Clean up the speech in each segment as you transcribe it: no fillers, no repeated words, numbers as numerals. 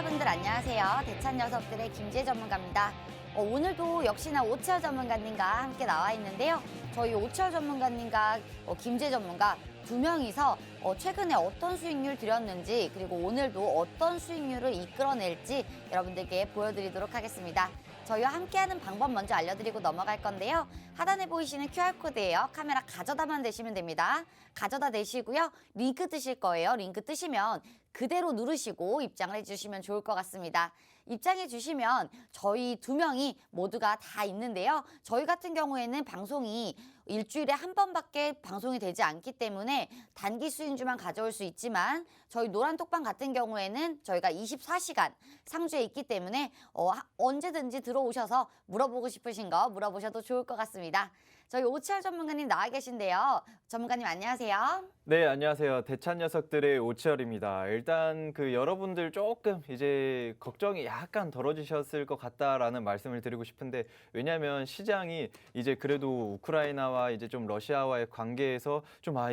구독자분들 안녕하세요. 대찬 녀석들의 김지혜 전문가입니다. 오늘도 역시나 오치어 전문가님과 함께 나와 있는데요. 저희 오치어 전문가님과 김지혜 전문가 두 명이서 최근에 어떤 수익률 드렸는지 그리고 오늘도 어떤 수익률을 이끌어낼지 여러분들께 보여드리도록 하겠습니다. 저희와 함께하는 방법 먼저 알려드리고 넘어갈 건데요. 하단에 보이시는 QR코드예요. 카메라 가져다만 대시면 됩니다. 가져다 대시고요. 링크 뜨실 거예요. 링크 뜨시면 그대로 누르시고 입장을 해주시면 좋을 것 같습니다. 입장해 주시면 저희 두 명이 모두가 다 있는데요. 저희 같은 경우에는 방송이 일주일에 한 번밖에 방송이 되지 않기 때문에 단기 수익률만 가져올 수 있지만 저희 노란톡방 같은 경우에는 저희가 24시간 상주에 있기 때문에 언제든지 들어오셔서 물어보고 싶으신 거 물어보셔도 좋을 것 같습니다. 저희 오치어 전문가님 나와 계신데요. 전문가님 안녕하세요. 네, 안녕하세요. 대찬 녀석들의 오치열입니다. 일단 여러분들 조금 이제 걱정이 약간 덜어지셨을 것 같다라는 말씀을 드리고 싶은데, 왜냐하면 시장이 이제 그래도 우크라이나와 이제 좀 러시아와의 관계에서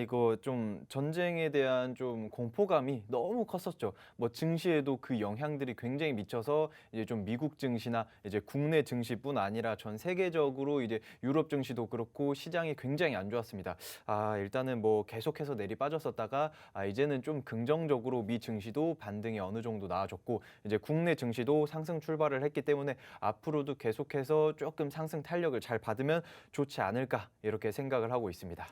이거 좀 전쟁에 대한 좀 공포감이 너무 컸었죠. 뭐 증시에도 그 영향들이 굉장히 미쳐서 이제 좀 미국 증시나 이제 국내 증시뿐 아니라 전 세계적으로 이제 유럽 증시도 그렇고 시장이 굉장히 안 좋았습니다. 일단은 뭐 계속해서 내리 빠졌었다가 이제는 좀 긍정적으로 미 증시도 반등이 어느 정도 나아졌고 이제 국내 증시도 상승 출발을 했기 때문에 앞으로도 계속해서 조금 상승 탄력을 잘 받으면 좋지 않을까 이렇게 생각을 하고 있습니다.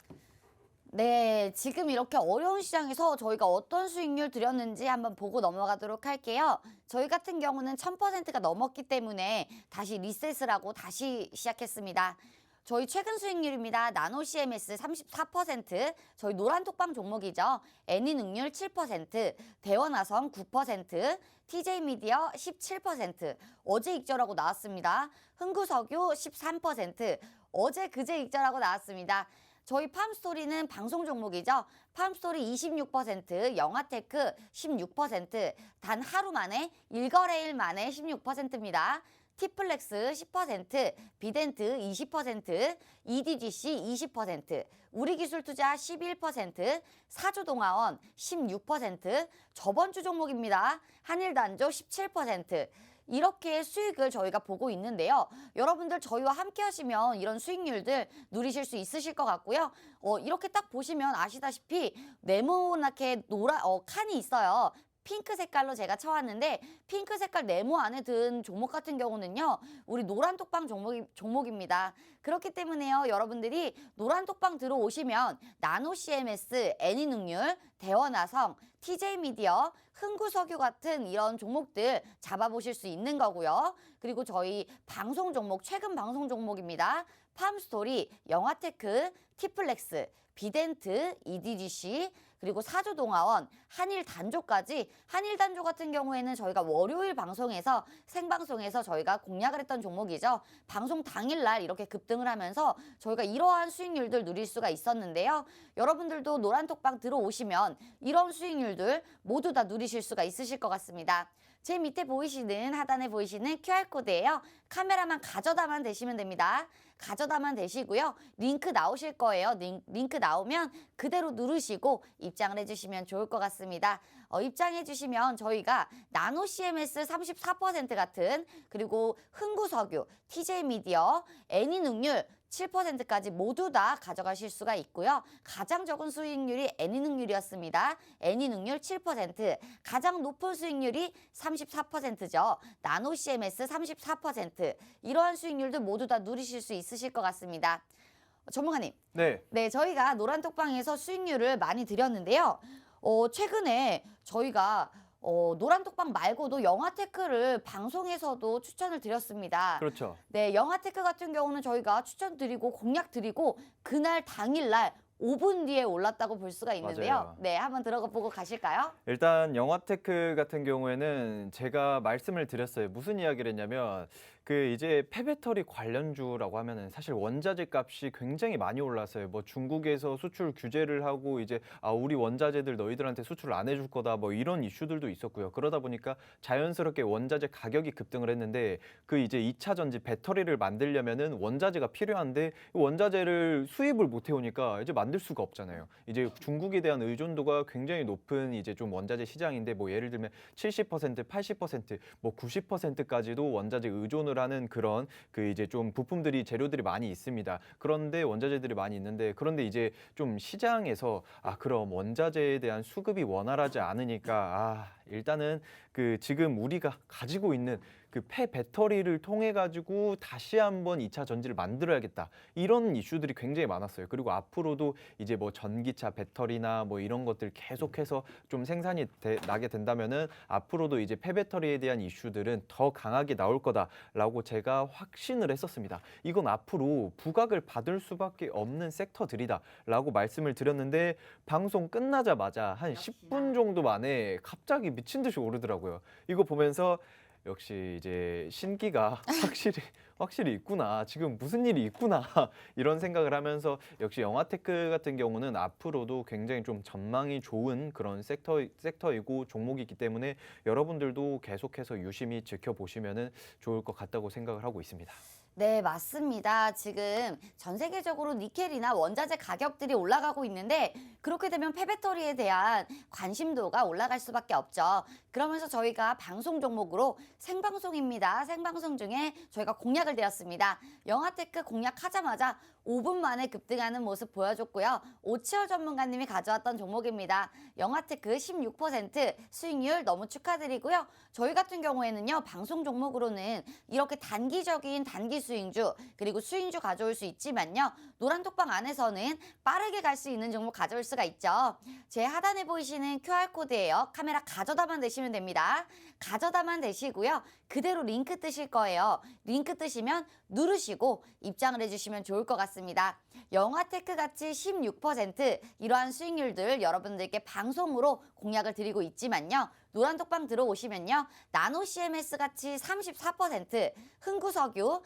네, 지금 이렇게 어려운 시장에서 저희가 어떤 수익률 드렸는지 한번 보고 넘어가도록 할게요. 저희 같은 경우는 1000%가 넘었기 때문에 다시 리셋을 하고 다시 시작했습니다. 저희 최근 수익률입니다. 나노 CMS 34%, 저희 노란톡방 종목이죠. 애니능률 7%, 대원화성 9%, TJ미디어 17%, 어제 익절하고 나왔습니다. 흥구석유 13%, 어제 그제 익절하고 나왔습니다. 저희 팜스토리는 방송 종목이죠. 팜스토리 26%, 영화테크 16%, 단 하루 만에 1거래일 만에 16%입니다. 티플렉스 10%, 비덴트 20%, EDGC 20%, 우리기술투자 11%, 사조동아원 16%, 저번 주 종목입니다. 한일단조 17%. 이렇게 수익을 저희가 보고 있는데요. 여러분들 저희와 함께 하시면 이런 수익률들 누리실 수 있으실 것 같고요. 이렇게 딱 보시면 아시다시피 네모나게 칸이 있어요. 핑크 색깔로 제가 쳐왔는데 핑크 색깔 네모 안에 든 종목 같은 경우는요. 우리 노란톡방 종목입니다. 그렇기 때문에요. 여러분들이 노란톡방 들어오시면 나노 CMS, 애니능률, 대원화성, TJ미디어, 흥구석유 같은 이런 종목들 잡아보실 수 있는 거고요. 그리고 저희 방송 종목, 최근 방송 종목입니다. 팜스토리, 영화테크, 티플렉스, 비덴트, EDGC, 그리고 사조동아원, 한일단조까지 한일단조 같은 경우에는 저희가 월요일 방송에서 생방송에서 저희가 공략을 했던 종목이죠. 방송 당일날 이렇게 급등을 하면서 저희가 이러한 수익률들 누릴 수가 있었는데요. 여러분들도 노란톡방 들어오시면 이런 수익률들 모두 다 누리실 수가 있으실 것 같습니다. 제 밑에 보이시는 하단에 보이시는 QR코드예요. 카메라만 가져다만 대시면 됩니다. 가져다만 대시고요. 링크 나오실 거예요. 링크 나오면 그대로 누르시고 입장을 해주시면 좋을 것 같습니다. 입장해주시면 저희가 나노 CMS 34% 같은 그리고 흥구석유, TJ미디어, 애니능률 7%까지 모두 다 가져가실 수가 있고요. 가장 적은 수익률이 애니능률이었습니다. 애니능률 7%, 가장 높은 수익률이 34%죠. 나노 CMS 34%. 이러한 수익률도 모두 다 누리실 수 있으실 것 같습니다. 전문가님. 네, 저희가 노란톡방에서 수익률을 많이 드렸는데요. 최근에 저희가 노란톡방 말고도 영화테크를 방송에서도 추천을 드렸습니다. 그렇죠. 네, 영화테크 같은 경우는 저희가 추천드리고 공략드리고 그날 당일날 5분 뒤에 올랐다고 볼 수가 있는데요. 맞아요. 네, 한번 들어가 보고 가실까요? 일단 영화테크 같은 경우에는 제가 말씀을 드렸어요. 무슨 이야기를 했냐면 그 이제 폐배터리 관련주라고 하면은 사실 원자재 값이 굉장히 많이 올랐어요. 뭐 중국에서 수출 규제를 하고 이제 우리 원자재들 너희들한테 수출을 안 해줄 거다 뭐 이런 이슈들도 있었고요. 그러다 보니까 자연스럽게 원자재 가격이 급등을 했는데 그 이제 2차 전지 배터리를 만들려면은 원자재가 필요한데 원자재를 수입을 못 해오니까 이제 만들 수가 없잖아요. 이제 중국에 대한 의존도가 굉장히 높은 이제 좀 원자재 시장인데 뭐 예를 들면 70%, 80%, 뭐 90%까지도 원자재 의존을 하는 그런 그 이제 좀 부품들이 재료들이 많이 있습니다. 그런데 원자재들이 많이 있는데 그런데 이제 좀 시장에서 그럼 원자재에 대한 수급이 원활하지 않으니까 일단은 그 지금 우리가 가지고 있는 그 폐배터리를 통해 가지고 다시 한번 2차 전지를 만들어야겠다. 이런 이슈들이 굉장히 많았어요. 그리고 앞으로도 이제 뭐 전기차 배터리나 뭐 이런 것들 계속해서 좀 생산이 나게 된다면은 앞으로도 이제 폐배터리에 대한 이슈들은 더 강하게 나올 거다라고 제가 확신을 했었습니다. 이건 앞으로 부각을 받을 수밖에 없는 섹터들이다라고 말씀을 드렸는데 방송 끝나자마자 한 10분 정도 만에 갑자기 미친 듯이 오르더라고요. 이거 보면서 역시 이제 신기가 확실히 있구나. 지금 무슨 일이 있구나. 이런 생각을 하면서 역시 영화테크 같은 경우는 앞으로도 굉장히 좀 전망이 좋은 그런 섹터이고 종목이기 때문에 여러분들도 계속해서 유심히 지켜보시면은 좋을 것 같다고 생각을 하고 있습니다. 네, 맞습니다. 지금 전 세계적으로 니켈이나 원자재 가격들이 올라가고 있는데 그렇게 되면 폐배터리에 대한 관심도가 올라갈 수밖에 없죠. 그러면서 저희가 방송 종목으로 생방송입니다. 생방송 중에 저희가 공략을 드렸습니다. 영화테크 공략하자마자 5분 만에 급등하는 모습 보여줬고요. 오치열 전문가님이 가져왔던 종목입니다. 영화테크 16% 수익률 너무 축하드리고요. 저희 같은 경우에는요. 방송 종목으로는 이렇게 단기적인 단기 수익주 그리고 수익주 가져올 수 있지만요. 노란톡방 안에서는 빠르게 갈 수 있는 종목 가져올 수가 있죠. 제 하단에 보이시는 QR코드예요. 카메라 가져다만 대시면 됩니다. 가져다만 대시고요. 그대로 링크 뜨실 거예요. 링크 뜨시면 누르시고 입장을 해주시면 좋을 것 같습니다. 영화테크 같이 16% 이러한 수익률들 여러분들께 방송으로 공약을 드리고 있지만요. 노란톡방 들어오시면요. 나노 CMS 같이 34%, 흥구석유,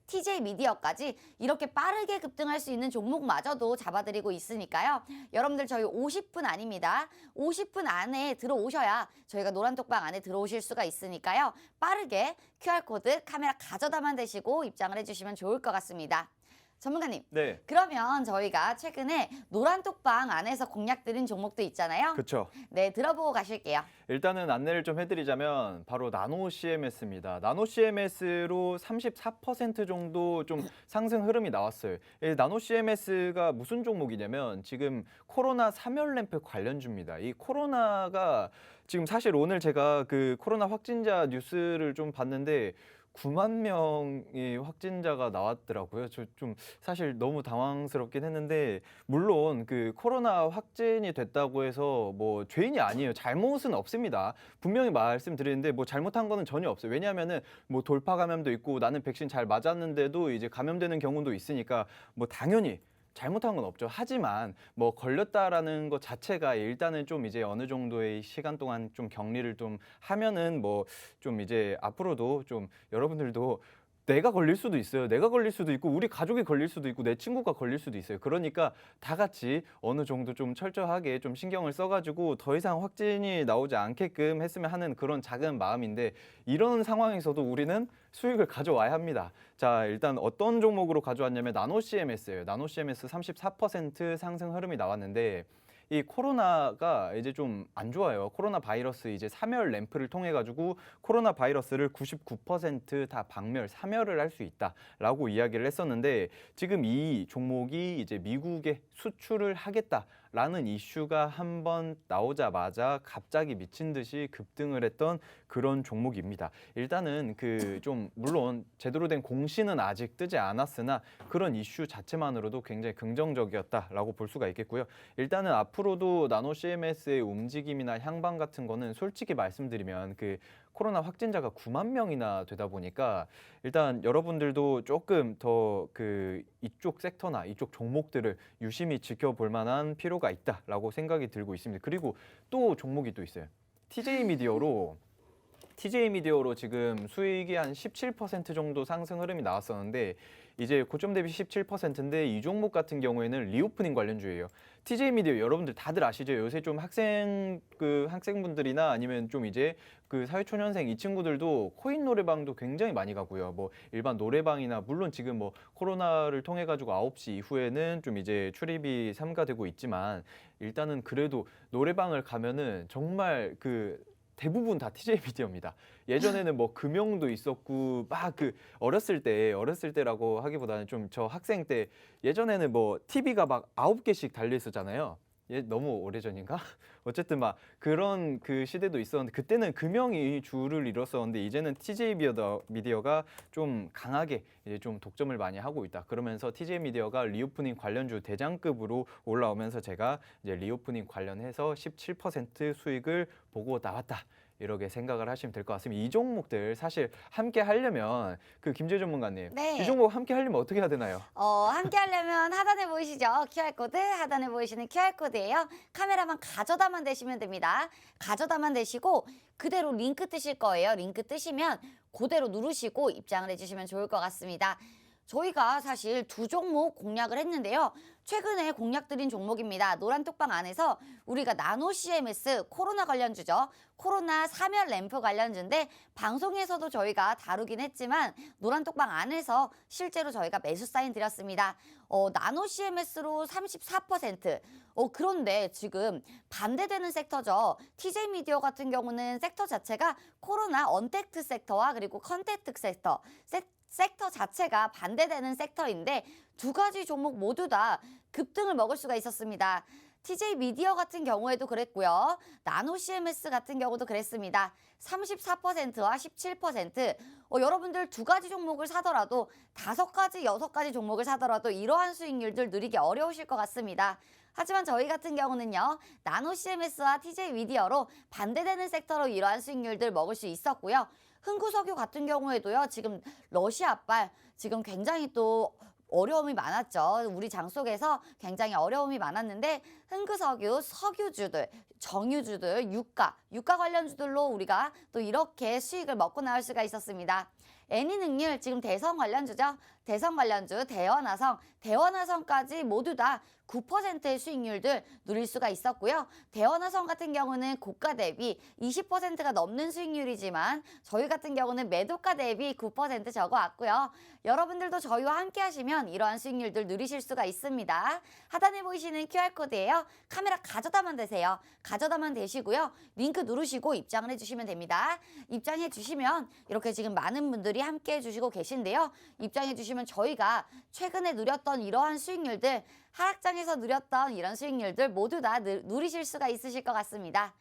TJ 미디어까지 이렇게 빠르게 급등할 수 있는 종목마저도 잡아드리고 있으니까요. 여러분들 저희 50분 아닙니다. 50분 안에 들어오셔야 저희가 노란톡방 안에 들어오실 수가 있으니까요. 빠르게 QR코드 카메라 가져다만 대시고 입장을 해주시면 좋을 것 같습니다. 전문가님, 네. 그러면 저희가 최근에 노란톡방 안에서 공략드린 종목도 있잖아요. 그렇죠. 네, 들어보고 가실게요. 일단은 안내를 좀 해드리자면 바로 나노 CMS입니다. 나노 CMS로 34% 정도 좀 상승 흐름이 나왔어요. 이 나노 CMS가 무슨 종목이냐면 지금 코로나 사멸램프 관련주입니다. 이 코로나가 지금 사실 오늘 제가 그 코로나 확진자 뉴스를 좀 봤는데 9만 명의 확진자가 나왔더라고요. 저 좀 사실 너무 당황스럽긴 했는데 물론 그 코로나 확진이 됐다고 해서 뭐 죄인이 아니에요. 잘못은 없습니다. 분명히 말씀드리는데 뭐 잘못한 거는 전혀 없어요. 왜냐하면은 뭐 돌파 감염도 있고 나는 백신 잘 맞았는데도 이제 감염되는 경우도 있으니까 뭐 당연히 잘못한 건 없죠. 하지만 뭐 걸렸다라는 것 자체가 일단은 좀 이제 어느 정도의 시간 동안 좀 격리를 좀 하면은 뭐 좀 이제 앞으로도 좀 여러분들도 내가 걸릴 수도 있어요. 내가 걸릴 수도 있고 우리 가족이 걸릴 수도 있고 내 친구가 걸릴 수도 있어요. 그러니까 다 같이 어느 정도 좀 철저하게 좀 신경을 써가지고 더 이상 확진이 나오지 않게끔 했으면 하는 그런 작은 마음인데 이런 상황에서도 우리는 수익을 가져와야 합니다. 자, 일단 어떤 종목으로 가져왔냐면 나노 CMS예요. 나노 CMS 34% 상승 흐름이 나왔는데 이 코로나가 이제 좀 안 좋아요. 코로나 바이러스 이제 사멸 램프를 통해 가지고 코로나 바이러스를 99%다 박멸, 사멸을 할 수 있다라고 이야기를 했었는데 지금 이 종목이 이제 미국에 수출을 하겠다라는 이슈가 한번 나오자마자 갑자기 미친 듯이 급등을 했던 그런 종목입니다. 일단은 그 좀 물론 제대로 된 공시는 아직 뜨지 않았으나 그런 이슈 자체만으로도 굉장히 긍정적이었다라고 볼 수가 있겠고요. 일단은 앞으로도 나노 CMS의 움직임이나 향방 같은 거는 솔직히 말씀드리면 그 코로나 확진자가 9만 명이나 되다 보니까 일단 여러분들도 조금 더 그 이쪽 섹터나 이쪽 종목들을 유심히 지켜볼 만한 필요가 있다라고 생각이 들고 있습니다. 그리고 또 종목이 또 있어요. TJ TJ 미디어로 지금 수익이 한 17% 정도 상승 흐름이 나왔었는데 이제 고점 대비 17%인데 이 종목 같은 경우에는 리오프닝 관련주예요. TJ 미디어 여러분들 다들 아시죠? 요새 좀 학생분들이나 아니면 좀 이제 그 사회초년생 이 친구들도 코인 노래방도 굉장히 많이 가고요. 뭐 일반 노래방이나 물론 지금 뭐 코로나를 통해 가지고 9시 이후에는 좀 이제 출입이 삼가되고 있지만 일단은 그래도 노래방을 가면은 정말 그 대부분 다 TJ 미디어입니다. 예전에는 뭐 금영도 있었고 막 그 어렸을 때라고 하기보다는 좀 저 학생 때 예전에는 뭐 TV가 막 9개씩 달려 있었잖아요. 너무 오래전인가? 어쨌든 막 그런 그 시대도 있었는데 그때는 금영이 주를 이뤘었는데 이제는 TJ 미디어가 좀 강하게 이제 좀 독점을 많이 하고 있다. 그러면서 TJ 미디어가 리오프닝 관련주 대장급으로 올라오면서 제가 이제 리오프닝 관련해서 17% 수익을 보고 나왔다. 이렇게 생각을 하시면 될 것 같습니다. 이 종목들 사실 함께 하려면 그 김재 전문가님, 네. 이 종목 함께 하려면 어떻게 해야 되나요? 함께 하려면 하단에 보이시죠? QR코드, 하단에 보이시는 QR코드예요. 카메라만 가져다만 대시면 됩니다. 가져다만 대시고 그대로 링크 뜨실 거예요. 링크 뜨시면 그대로 누르시고 입장을 해주시면 좋을 것 같습니다. 저희가 사실 두 종목 공략을 했는데요. 최근에 공략드린 종목입니다. 노란톡방 안에서 우리가 나노 CMS 코로나 관련주죠. 코로나 사면 램프 관련주인데 방송에서도 저희가 다루긴 했지만 노란톡방 안에서 실제로 저희가 매수 사인 드렸습니다. 나노 CMS로 34%. 그런데 지금 반대되는 섹터죠. TJ 미디어 같은 경우는 섹터 자체가 코로나 언택트 섹터와 그리고 컨택트 섹터 자체가 반대되는 섹터인데 두 가지 종목 모두 다 급등을 먹을 수가 있었습니다. TJ 미디어 같은 경우에도 그랬고요. 나노 CMS 같은 경우도 그랬습니다. 34%와 17%. 여러분들 두 가지 종목을 사더라도 5가지, 6가지 종목을 사더라도 이러한 수익률들 누리기 어려우실 것 같습니다. 하지만 저희 같은 경우는요. 나노 CMS와 TJ 미디어로 반대되는 섹터로 이러한 수익률들 먹을 수 있었고요. 흥구석유 같은 경우에도요. 지금 러시아발 지금 굉장히 또 어려움이 많았죠. 우리 장 속에서 굉장히 어려움이 많았는데 흥구석유, 석유주들, 정유주들, 유가 관련주들로 우리가 또 이렇게 수익을 먹고 나올 수가 있었습니다. 애니능률 지금 대선 관련주죠. 대선 관련주, 대원화성까지 모두 다 9%의 수익률들 누릴 수가 있었고요. 대원화성 같은 경우는 고가 대비 20%가 넘는 수익률이지만 저희 같은 경우는 매도가 대비 9% 적어왔고요. 여러분들도 저희와 함께 하시면 이러한 수익률들 누리실 수가 있습니다. 하단에 보이시는 QR코드예요. 카메라 가져다만 대세요. 가져다만 대시고요. 링크 누르시고 입장을 해주시면 됩니다. 입장해 주시면 이렇게 지금 많은 분들이 함께 해주시고 계신데요. 입장해 주시면 저희가 최근에 누렸던 이러한 수익률들 하락장에서 누렸던 이런 수익률들 모두 다 누리실 수가 있으실 것 같습니다.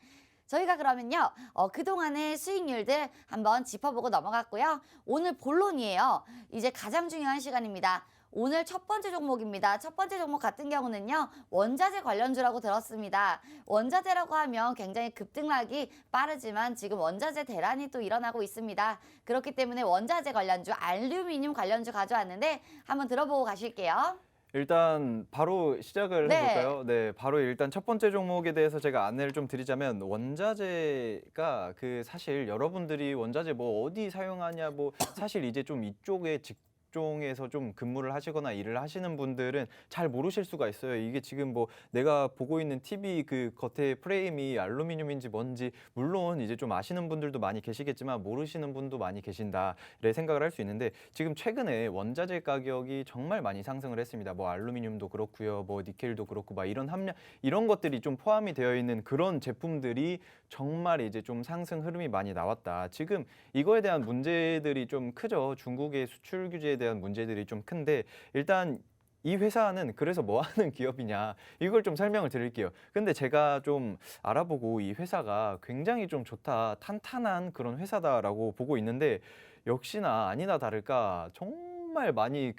저희가 그러면요. 그동안의 수익률들 한번 짚어보고 넘어갔고요. 오늘 본론이에요. 이제 가장 중요한 시간입니다. 오늘 첫 번째 종목입니다. 첫 번째 종목 같은 경우는요. 원자재 관련주라고 들었습니다. 원자재라고 하면 굉장히 급등락이 빠르지만 지금 원자재 대란이 또 일어나고 있습니다. 그렇기 때문에 원자재 관련주, 알루미늄 관련주 가져왔는데 한번 들어보고 가실게요. 일단 바로 시작을 네. 해볼까요? 네, 바로 일단 첫 번째 종목에 대해서 제가 안내를 좀 드리자면 원자재가 그 사실 여러분들이 원자재 뭐 어디 사용하냐 뭐 사실 이제 좀 이쪽에 직종에서 좀 근무를 하시거나 일을 하시는 분들은 잘 모르실 수가 있어요. 이게 지금 뭐 내가 보고 있는 TV 그 겉에 프레임이 알루미늄인지 뭔지 물론 이제 좀 아시는 분들도 많이 계시겠지만 모르시는 분도 많이 계신다. 래 생각을 할 수 있는데 지금 최근에 원자재 가격이 정말 많이 상승을 했습니다. 뭐 알루미늄도 그렇고요. 뭐 니켈도 그렇고 막 이런 것들이 좀 포함이 되어 있는 그런 제품들이 정말 이제 좀 상승 흐름이 많이 나왔다. 지금 이거에 대한 문제들이 좀 크죠. 중국의 수출 규제에 대한 문제들이 좀 큰데 일단 이 회사는 그래서 뭐 하는 기업이냐 이걸 좀 설명을 드릴게요. 근데 제가 좀 알아보고 이 회사가 굉장히 좀 좋다, 탄탄한 그런 회사다라고 보고 있는데 역시나 아니나 다를까 정말 많이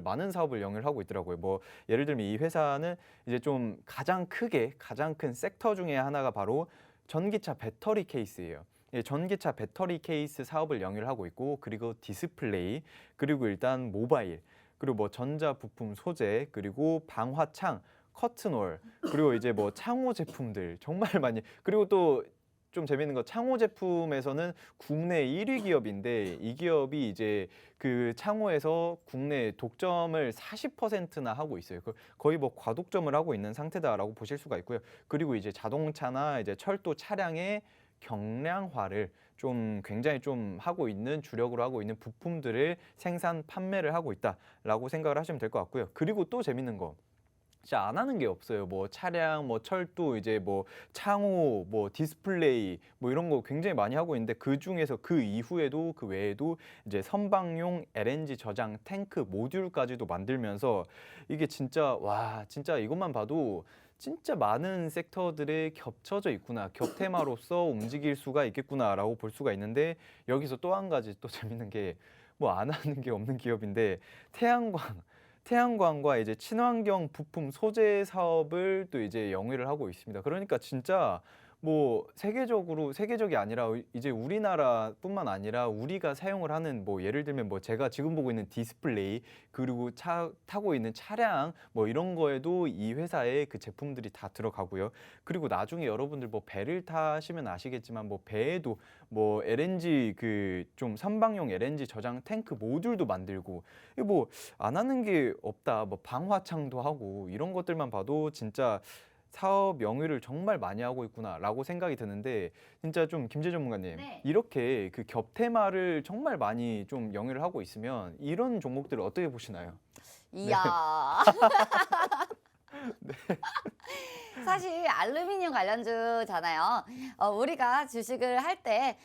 많은 사업을 영위하고 있더라고요. 뭐 예를 들면 이 회사는 이제 좀 가장 큰 섹터 중에 하나가 바로 전기차 배터리 케이스예요. 예, 전기차 배터리 케이스 사업을 영위하고 있고 그리고 디스플레이 그리고 일단 모바일 그리고 뭐 전자 부품 소재 그리고 방화창 커튼홀 그리고 이제 뭐 창호 제품들 정말 많이 그리고 또 좀 재밌는 거 창호 제품에서는 국내 1위 기업인데 이 기업이 이제 그 창호에서 국내 독점을 40%나 하고 있어요. 거의 뭐 과독점을 하고 있는 상태다라고 보실 수가 있고요. 그리고 이제 자동차나 이제 철도 차량의 경량화를 좀 굉장히 좀 하고 있는 주력으로 하고 있는 부품들을 생산 판매를 하고 있다라고 생각을 하시면 될 것 같고요. 그리고 또 재밌는 거. 진짜 안 하는 게 없어요. 뭐 차량, 뭐 철도, 이제 뭐 창호, 뭐 디스플레이, 뭐 이런 거 굉장히 많이 하고 있는데 그 중에서 그 이후에도 그 외에도 이제 선박용 LNG 저장 탱크 모듈까지도 만들면서 이게 진짜 와, 진짜 이것만 봐도 진짜 많은 섹터들에 겹쳐져 있구나. 겹테마로서 움직일 수가 있겠구나라고 볼 수가 있는데 여기서 또 한 가지 또 재밌는 게 뭐 안 하는 게 없는 기업인데 태양광. 태양광과 이제 친환경 부품 소재 사업을 또 이제 영위를 하고 있습니다. 그러니까 진짜 뭐 세계적이 아니라 이제 우리나라뿐만 아니라 우리가 사용을 하는 뭐 예를 들면 뭐 제가 지금 보고 있는 디스플레이 그리고 타고 있는 차량 뭐 이런 거에도 이 회사의 그 제품들이 다 들어가고요. 그리고 나중에 여러분들 뭐 배를 타시면 아시겠지만 뭐 배에도 뭐 LNG 그 좀 선박용 LNG 저장 탱크 모듈도 만들고 이뭐 안 하는 게 없다. 뭐 방화창도 하고 이런 것들만 봐도 진짜 사업 영위를 정말 많이 하고 있구나라고 생각이 드는데 진짜 좀 김재 전문가님 네. 이렇게 그 겹테마를 정말 많이 좀 영위를 하고 있으면 이런 종목들을 어떻게 보시나요? 이야. 사실 알루미늄 관련주잖아요. 우리가 주식을 할 때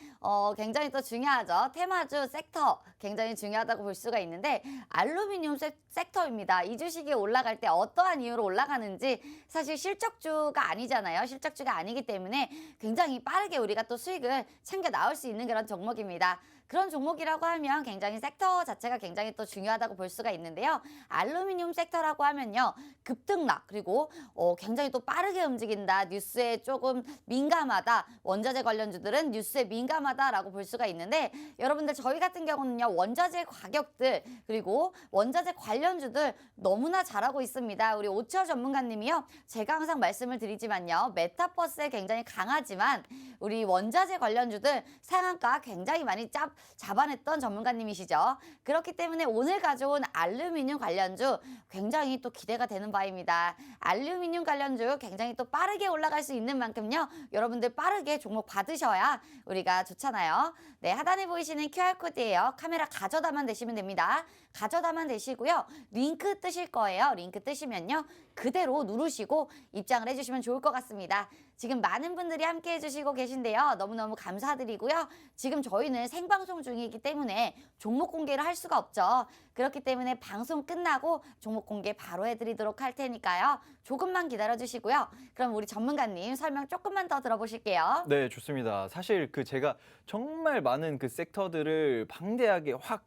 굉장히 또 중요하죠. 테마주 섹터 굉장히 중요하다고 볼 수가 있는데 알루미늄 섹터입니다. 이 주식이 올라갈 때 어떠한 이유로 올라가는지 사실 실적주가 아니잖아요. 실적주가 아니기 때문에 굉장히 빠르게 우리가 또 수익을 챙겨 나올 수 있는 그런 종목입니다. 그런 종목이라고 하면 굉장히 섹터 자체가 굉장히 또 중요하다고 볼 수가 있는데요. 알루미늄 섹터라고 하면요. 급등락 그리고 굉장히 또 빠르게 움직인다. 뉴스에 조금 민감하다. 원자재 관련주들은 뉴스에 민감하다라고 볼 수가 있는데 여러분들 저희 같은 경우는요. 원자재 가격들 그리고 원자재 관련주들 너무나 잘하고 있습니다. 우리 오치어 전문가님이요. 제가 항상 말씀을 드리지만요. 메타버스에 굉장히 강하지만 우리 원자재 관련주들 상한가 굉장히 많이 잡아냈던 전문가님이시죠. 그렇기 때문에 오늘 가져온 알루미늄 관련주 굉장히 또 기대가 되는 바입니다. 알루미늄 관련주 굉장히 또 빠르게 올라갈 수 있는 만큼요. 여러분들 빠르게 종목 받으셔야 우리가 좋잖아요. 네, 하단에 보이시는 QR코드예요. 카메라 가져다만 대시면 됩니다. 가져다만 대시고요. 링크 뜨실 거예요. 링크 뜨시면요. 그대로 누르시고 입장을 해주시면 좋을 것 같습니다. 지금 많은 분들이 함께 해주시고 계신데요. 너무너무 감사드리고요. 지금 저희는 생방송 중이기 때문에 종목 공개를 할 수가 없죠. 그렇기 때문에 방송 끝나고 종목 공개 바로 해드리도록 할 테니까요. 조금만 기다려주시고요. 그럼 우리 전문가님 설명 조금만 더 들어보실게요. 네, 좋습니다. 사실 그 제가 정말 많은 그 섹터들을 방대하게 확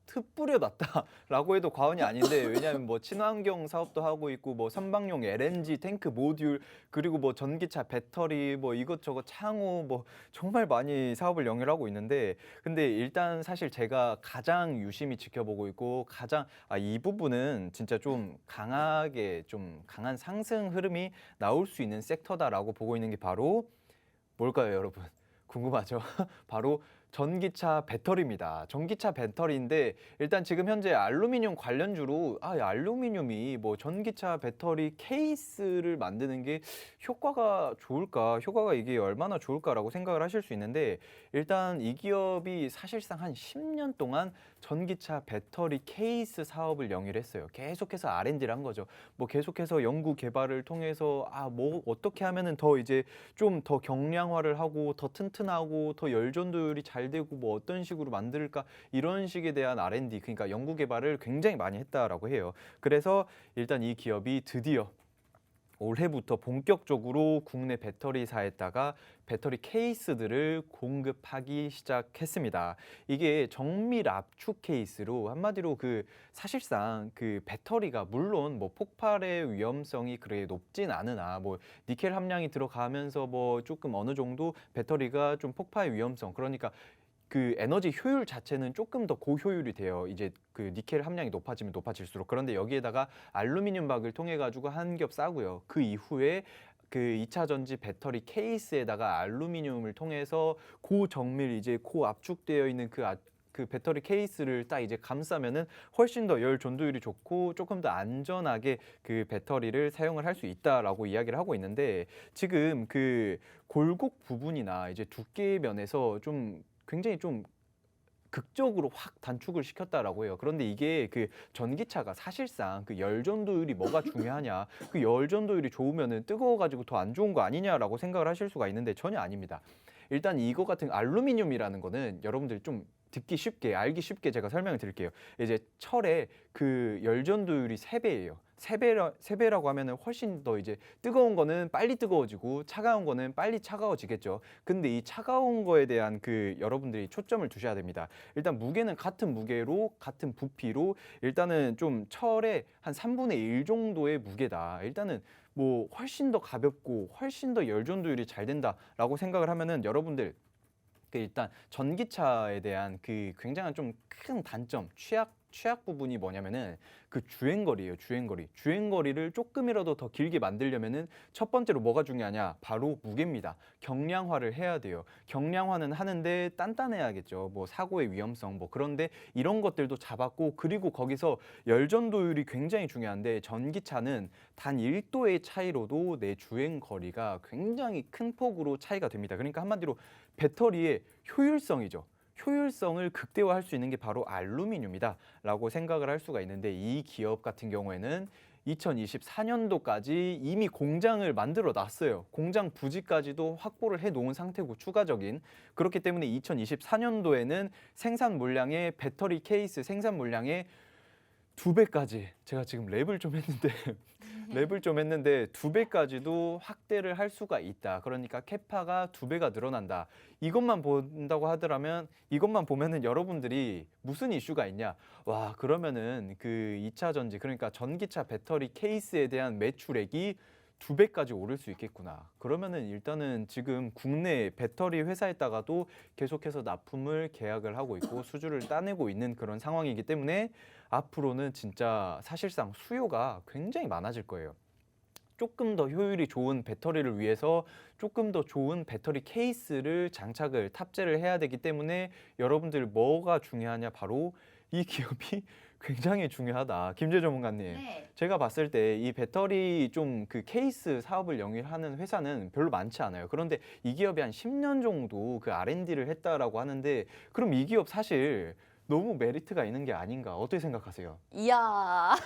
흩뿌려 놨다라고 해도 과언이 아닌데 왜냐하면 뭐 친환경 사업도 하고 있고 뭐 선박용 LNG 탱크 모듈 그리고 뭐 전기차 배터리 뭐 이것저것 창호 뭐 정말 많이 사업을 영위하고 있는데 근데 일단 사실 제가 가장 유심히 지켜보고 있고 가장 이 부분은 진짜 좀 강하게 좀 강한 상승 흐름이 나올 수 있는 섹터다라고 보고 있는 게 바로 뭘까요, 여러분? 궁금하죠? 바로 전기차 배터리입니다. 전기차 배터리인데 일단 지금 현재 알루미늄 관련주로 알루미늄이 뭐 전기차 배터리 케이스를 만드는 게 효과가 좋을까? 효과가 이게 얼마나 좋을까라고 생각을 하실 수 있는데 일단 이 기업이 사실상 한 10년 동안 전기차 배터리 케이스 사업을 영위를 했어요. 계속해서 R&D를 한 거죠. 뭐 계속해서 연구 개발을 통해서 뭐 어떻게 하면은 더 이제 좀 더 경량화를 하고 더 튼튼하고 더 열전도율이 잘 되고 뭐 어떤 식으로 만들까 이런 식에 대한 R&D 그러니까 연구 개발을 굉장히 많이 했다라고 해요. 그래서 일단 이 기업이 드디어 올해부터 본격적으로 국내 배터리사에다가 배터리 케이스들을 공급하기 시작했습니다. 이게 정밀 압축 케이스로 한마디로 그 사실상 그 배터리가 물론 뭐 폭발의 위험성이 그렇게 높진 않으나 뭐 니켈 함량이 들어가면서 뭐 조금 어느 정도 배터리가 좀 폭발 위험성 그러니까 그 에너지 효율 자체는 조금 더 고효율이 돼요. 이제 그 니켈 함량이 높아지면 높아질수록. 그런데 여기에다가 알루미늄 박을 통해 가지고 한 겹 싸고요. 그 이후에 그 2차 전지 배터리 케이스에다가 알루미늄을 통해서 고정밀 이제 고압축되어 있는 그 배터리 케이스를 딱 이제 감싸면은 훨씬 더 열 전도율이 좋고 조금 더 안전하게 그 배터리를 사용을 할 수 있다라고 이야기를 하고 있는데, 지금 그 골곡 부분이나 이제 두께 면에서 좀 굉장히 좀 극적으로 확 단축을 시켰다라고 해요. 그런데 이게 그 전기차가 사실상 그 열 전도율이 뭐가 중요하냐, 그 열 전도율이 좋으면은 뜨거워가지고 더 안 좋은 거 아니냐라고 생각을 하실 수가 있는데 전혀 아닙니다. 일단 이거 같은 알루미늄이라는 거는 여러분들이 좀 듣기 쉽게 알기 쉽게 제가 설명을 드릴게요. 이제 철의 그 열 전도율이 3배예요. 세배라고 하면은 훨씬 더 이제 뜨거운 거는 빨리 뜨거워지고 차가운 거는 빨리 차가워지겠죠. 근데 이 차가운 거에 대한 그 여러분들이 초점을 두셔야 됩니다. 일단 무게는 같은 무게로 같은 부피로 일단은 좀 철의 한 3분의 1 정도의 무게다. 일단은 뭐 훨씬 더 가볍고 훨씬 더 열 전도율이 잘 된다라고 생각을 하면은 여러분들 그 일단 전기차에 대한 그 굉장한 좀 큰 단점, 취약 부분이 뭐냐면은 그 주행거리예요. 주행거리를 조금이라도 더 길게 만들려면은 첫 번째로 뭐가 중요하냐? 바로 무게입니다. 경량화를 해야 돼요. 경량화는 하는데 단단해야겠죠. 뭐 사고의 위험성 뭐, 그런데 이런 것들도 잡았고, 그리고 거기서 열전도율이 굉장히 중요한데 전기차는 단 1도의 차이로도 내 주행거리가 굉장히 큰 폭으로 차이가 됩니다. 그러니까 한마디로 배터리의 효율성이죠. 효율성을 극대화할 수 있는 게 바로 알루미늄이다 라고 생각을 할 수가 있는데, 이 기업 같은 경우에는 2024년도까지 이미 공장을 만들어 놨어요. 공장 부지까지도 확보를 해 놓은 상태고, 추가적인. 그렇기 때문에 2024년도에는 생산 물량의 배터리 케이스 생산 물량의 2배까지, 제가 지금 랩을 좀 했는데 2배까지도 확대를 할 수가 있다. 그러니까 캐파가 2배가 늘어난다. 이것만 본다고 하더라면, 이것만 보면은 여러분들이 무슨 이슈가 있냐? 와, 그러면은 그 2차 전지, 그러니까 전기차 배터리 케이스에 대한 매출액이 2배까지 오를 수 있겠구나. 그러면은 일단은 지금 국내 배터리 회사에다가도 계속해서 납품을 계약을 하고 있고 수주를 따내고 있는 그런 상황이기 때문에 앞으로는 진짜 사실상 수요가 굉장히 많아질 거예요. 조금 더 효율이 좋은 배터리를 위해서 조금 더 좋은 배터리 케이스를 장착을 탑재를 해야 되기 때문에 여러분들 뭐가 중요하냐? 바로 이 기업이 굉장히 중요하다. 김재 전문가님. 네. 제가 봤을 때 이 배터리 좀 그 케이스 사업을 영위하는 회사는 별로 많지 않아요. 그런데 이 기업이 한 10년 정도 그 R&D를 했다라고 하는데, 그럼 이 기업 사실 너무 메리트가 있는 게 아닌가? 어떻게 생각하세요? 이야.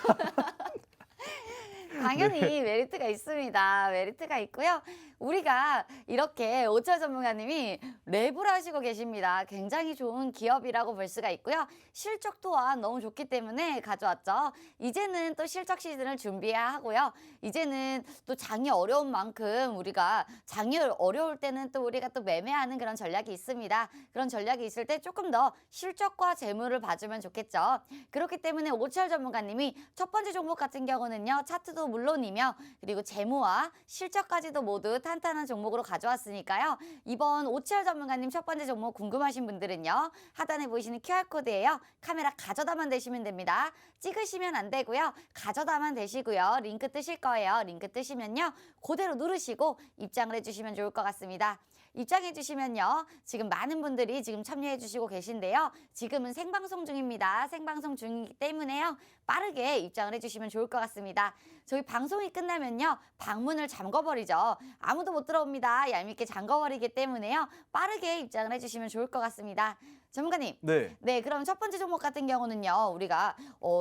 당연히 메리트가 있습니다. 메리트가 있고요. 우리가 이렇게 오철 전문가님이 랩을 하시고 계십니다. 굉장히 좋은 기업이라고 볼 수가 있고요. 실적 또한 너무 좋기 때문에 가져왔죠. 이제는 또 실적 시즌을 준비해야 하고요. 이제는 또 장이 어려운 만큼 우리가 장이 어려울 때는 또 우리가 또 매매하는 그런 전략이 있습니다. 그런 전략이 있을 때 조금 더 실적과 재물을 봐주면 좋겠죠. 그렇기 때문에 오철 전문가님이 첫 번째 종목 같은 경우는요, 차트도 물론이며 그리고 재무와 실적까지도 모두 탄탄한 종목으로 가져왔으니까요. 이번 오치열 전문가님 첫 번째 종목 궁금하신 분들은요, 하단에 보이시는 QR코드예요. 카메라 가져다만 대시면 됩니다. 찍으시면 안 되고요. 가져다만 대시고요. 링크 뜨실 거예요. 링크 뜨시면요, 그대로 누르시고 입장을 해주시면 좋을 것 같습니다. 입장해 주시면요, 지금 많은 분들이 지금 참여해 주시고 계신데요. 지금은 생방송 중입니다. 생방송 중이기 때문에요, 빠르게 입장을 해주시면 좋을 것 같습니다. 저희 방송이 끝나면요, 방문을 잠궈버리죠. 아무도 못 들어옵니다. 얄밉게 잠궈버리기 때문에요, 빠르게 입장을 해주시면 좋을 것 같습니다. 전문가님. 네. 네, 그럼 첫 번째 종목 같은 경우는요, 우리가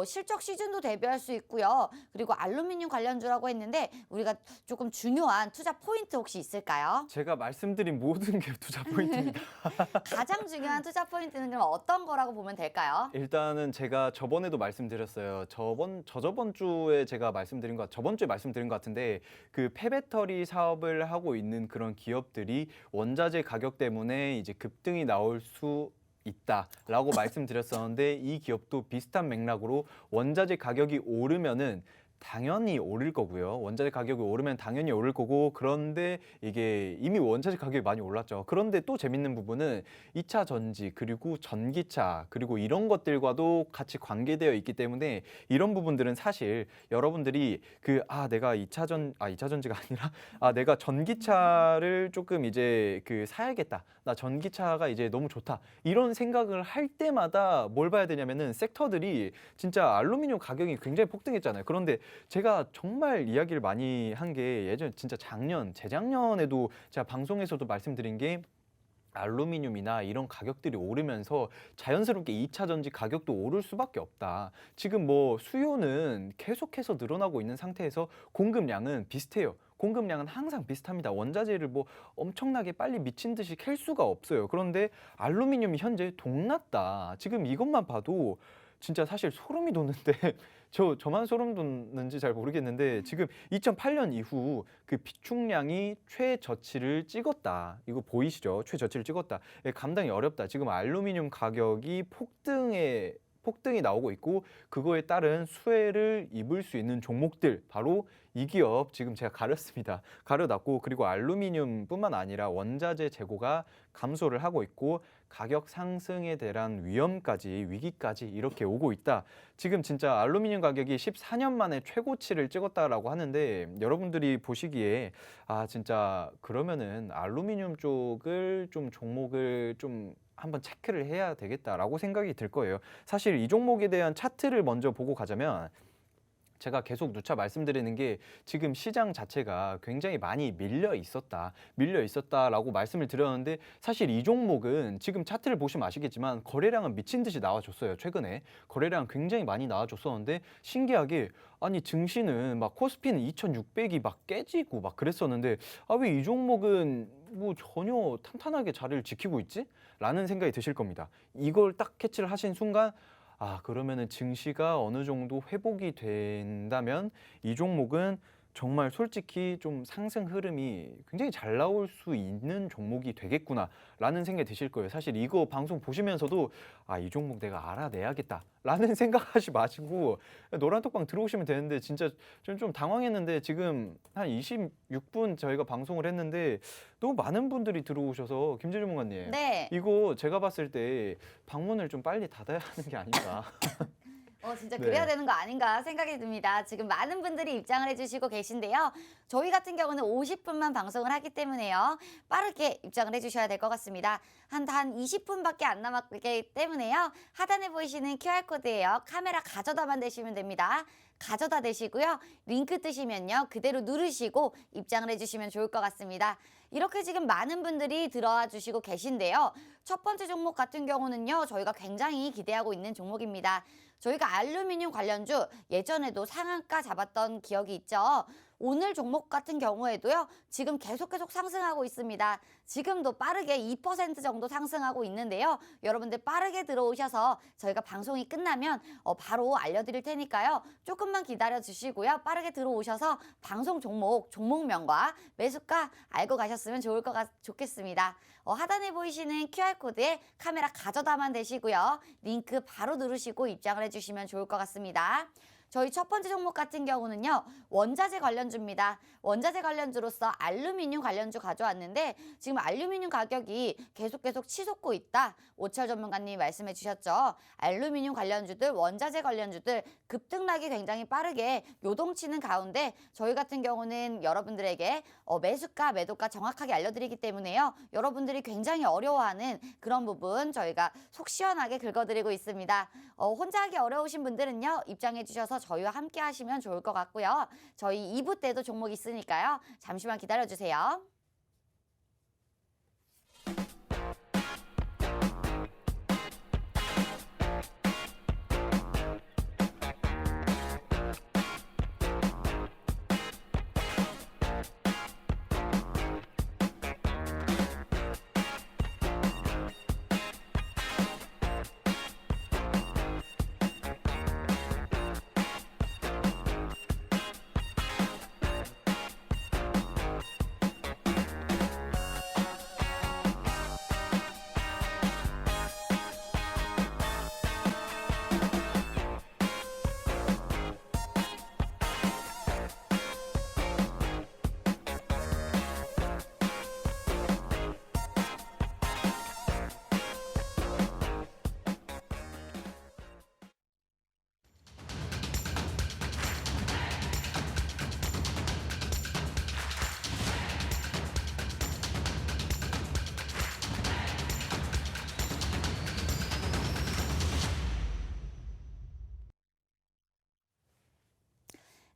실적 시즌도 대비할 수 있고요. 그리고 알루미늄 관련주라고 했는데 우리가 조금 중요한 투자 포인트 혹시 있을까요? 제가 말씀드린 모든 게 투자 포인트입니다. 가장 중요한 투자 포인트는 그럼 어떤 거라고 보면 될까요? 일단은 제가 저번에도 말씀드렸어요. 저번 주에 제가 저번 주에 말씀드린 것 같은데, 그 폐배터리 사업을 하고 있는 그런 기업들이 원자재 가격 때문에 이제 급등이 나올 수 있다라고 말씀드렸었는데, 이 기업도 비슷한 맥락으로 원자재 가격이 오르면은 당연히 오를 거고요. 원자재 가격이 오르면 당연히 오를 거고, 그런데 이게 이미 원자재 가격이 많이 올랐죠. 그런데 또 재밌는 부분은 2차 전지 그리고 전기차 그리고 이런 것들과도 같이 관계되어 있기 때문에 이런 부분들은 사실 여러분들이 내가 2차 전지가 아니라 내가 전기차를 조금 이제 사야겠다. 나 전기차가 이제 너무 좋다. 이런 생각을 할 때마다 뭘 봐야 되냐면은 섹터들이 진짜 알루미늄 가격이 굉장히 폭등했잖아요. 그런데 제가 정말 이야기를 많이 한 게 예전에 진짜 재작년에도 제가 방송에서도 말씀드린 게 알루미늄이나 이런 가격들이 오르면서 자연스럽게 2차 전지 가격도 오를 수밖에 없다. 지금 뭐 수요는 계속해서 늘어나고 있는 상태에서 공급량은 비슷해요. 공급량은 항상 비슷합니다. 원자재를 뭐 엄청나게 빨리 미친 듯이 캘 수가 없어요. 그런데 알루미늄이 현재 동났다. 지금 이것만 봐도 진짜 사실 소름이 돋는데 저만 소름 돋는지 잘 모르겠는데 지금 2008년 이후 비축량이 최저치를 찍었다. 이거 보이시죠? 최저치를 찍었다. 감당이 어렵다. 지금 알루미늄 가격이 폭등이 나오고 있고, 그거에 따른 수혜를 입을 수 있는 종목들, 바로 이 기업 지금 제가 가려놨고, 그리고 알루미늄뿐만 아니라 원자재 재고가 감소를 하고 있고 가격 상승에 대한 위기까지 이렇게 오고 있다. 지금 진짜 알루미늄 가격이 14년 만에 최고치를 찍었다라고 하는데, 여러분들이 보시기에 진짜 그러면은 알루미늄 쪽을 좀 종목을 좀 한번 체크를 해야 되겠다라고 생각이 들 거예요. 사실 이 종목에 대한 차트를 먼저 보고 가자면, 제가 계속 누차 말씀드리는 게 지금 시장 자체가 굉장히 많이 밀려 있었다라고 말씀을 드렸는데, 사실 이 종목은 지금 차트를 보시면 아시겠지만 거래량은 미친 듯이 나와줬어요. 최근에 거래량 굉장히 많이 나와줬었는데, 신기하게 증시는 막 코스피는 2,600이 막 깨지고 막 그랬었는데, 왜 이 종목은 뭐 전혀 탄탄하게 자리를 지키고 있지? 라는 생각이 드실 겁니다. 이걸 딱 캐치를 하신 순간, 그러면은 증시가 어느 정도 회복이 된다면 이 종목은 정말 솔직히 좀 상승 흐름이 굉장히 잘 나올 수 있는 종목이 되겠구나라는 생각이 드실 거예요. 사실 이거 방송 보시면서도 이 종목 내가 알아내야겠다라는 생각하지 마시고 노란톡방 들어오시면 되는데, 진짜 좀 당황했는데 지금 한 26분 저희가 방송을 했는데 너무 많은 분들이 들어오셔서, 김재준 전문가님, 네. 이거 제가 봤을 때 방문을 좀 빨리 닫아야 하는 게 아닌가. 진짜 네. 그래야 되는 거 아닌가 생각이 듭니다. 지금 많은 분들이 입장을 해주시고 계신데요. 저희 같은 경우는 50분만 방송을 하기 때문에요. 빠르게 입장을 해주셔야 될 것 같습니다. 한 20분밖에 안 남았기 때문에요. 하단에 보이시는 QR코드예요. 카메라 가져다만 대시면 됩니다. 가져다 대시고요. 링크 뜨시면요. 그대로 누르시고 입장을 해주시면 좋을 것 같습니다. 이렇게 지금 많은 분들이 들어와 주시고 계신데요. 첫 번째 종목 같은 경우는요. 저희가 굉장히 기대하고 있는 종목입니다. 저희가 알루미늄 관련주 예전에도 상한가 잡았던 기억이 있죠. 오늘 종목 같은 경우에도요. 지금 계속 상승하고 있습니다. 지금도 빠르게 2% 정도 상승하고 있는데요. 여러분들 빠르게 들어오셔서 저희가 방송이 끝나면 바로 알려드릴 테니까요. 조금만 기다려 주시고요. 빠르게 들어오셔서 방송 종목명과 매수가 알고 가셨으면 좋겠습니다. 하단에 보이시는 QR코드에 카메라 가져다만 대시고요. 링크 바로 누르시고 입장을 해주시면 좋을 것 같습니다. 저희 첫 번째 종목 같은 경우는요. 원자재 관련주입니다. 원자재 관련주로서 알루미늄 관련주 가져왔는데, 지금 알루미늄 가격이 계속 치솟고 있다. 오철 전문가님이 말씀해 주셨죠. 알루미늄 관련주들, 원자재 관련주들 급등락이 굉장히 빠르게 요동치는 가운데, 저희 같은 경우는 여러분들에게 매수가, 매도가 정확하게 알려드리기 때문에요. 여러분들이 굉장히 어려워하는 그런 부분 저희가 속 시원하게 긁어드리고 있습니다. 혼자 하기 어려우신 분들은요. 입장해 주셔서 저희와 함께 하시면 좋을 것 같고요. 저희 2부 때도 종목 있으니까요. 잠시만 기다려주세요.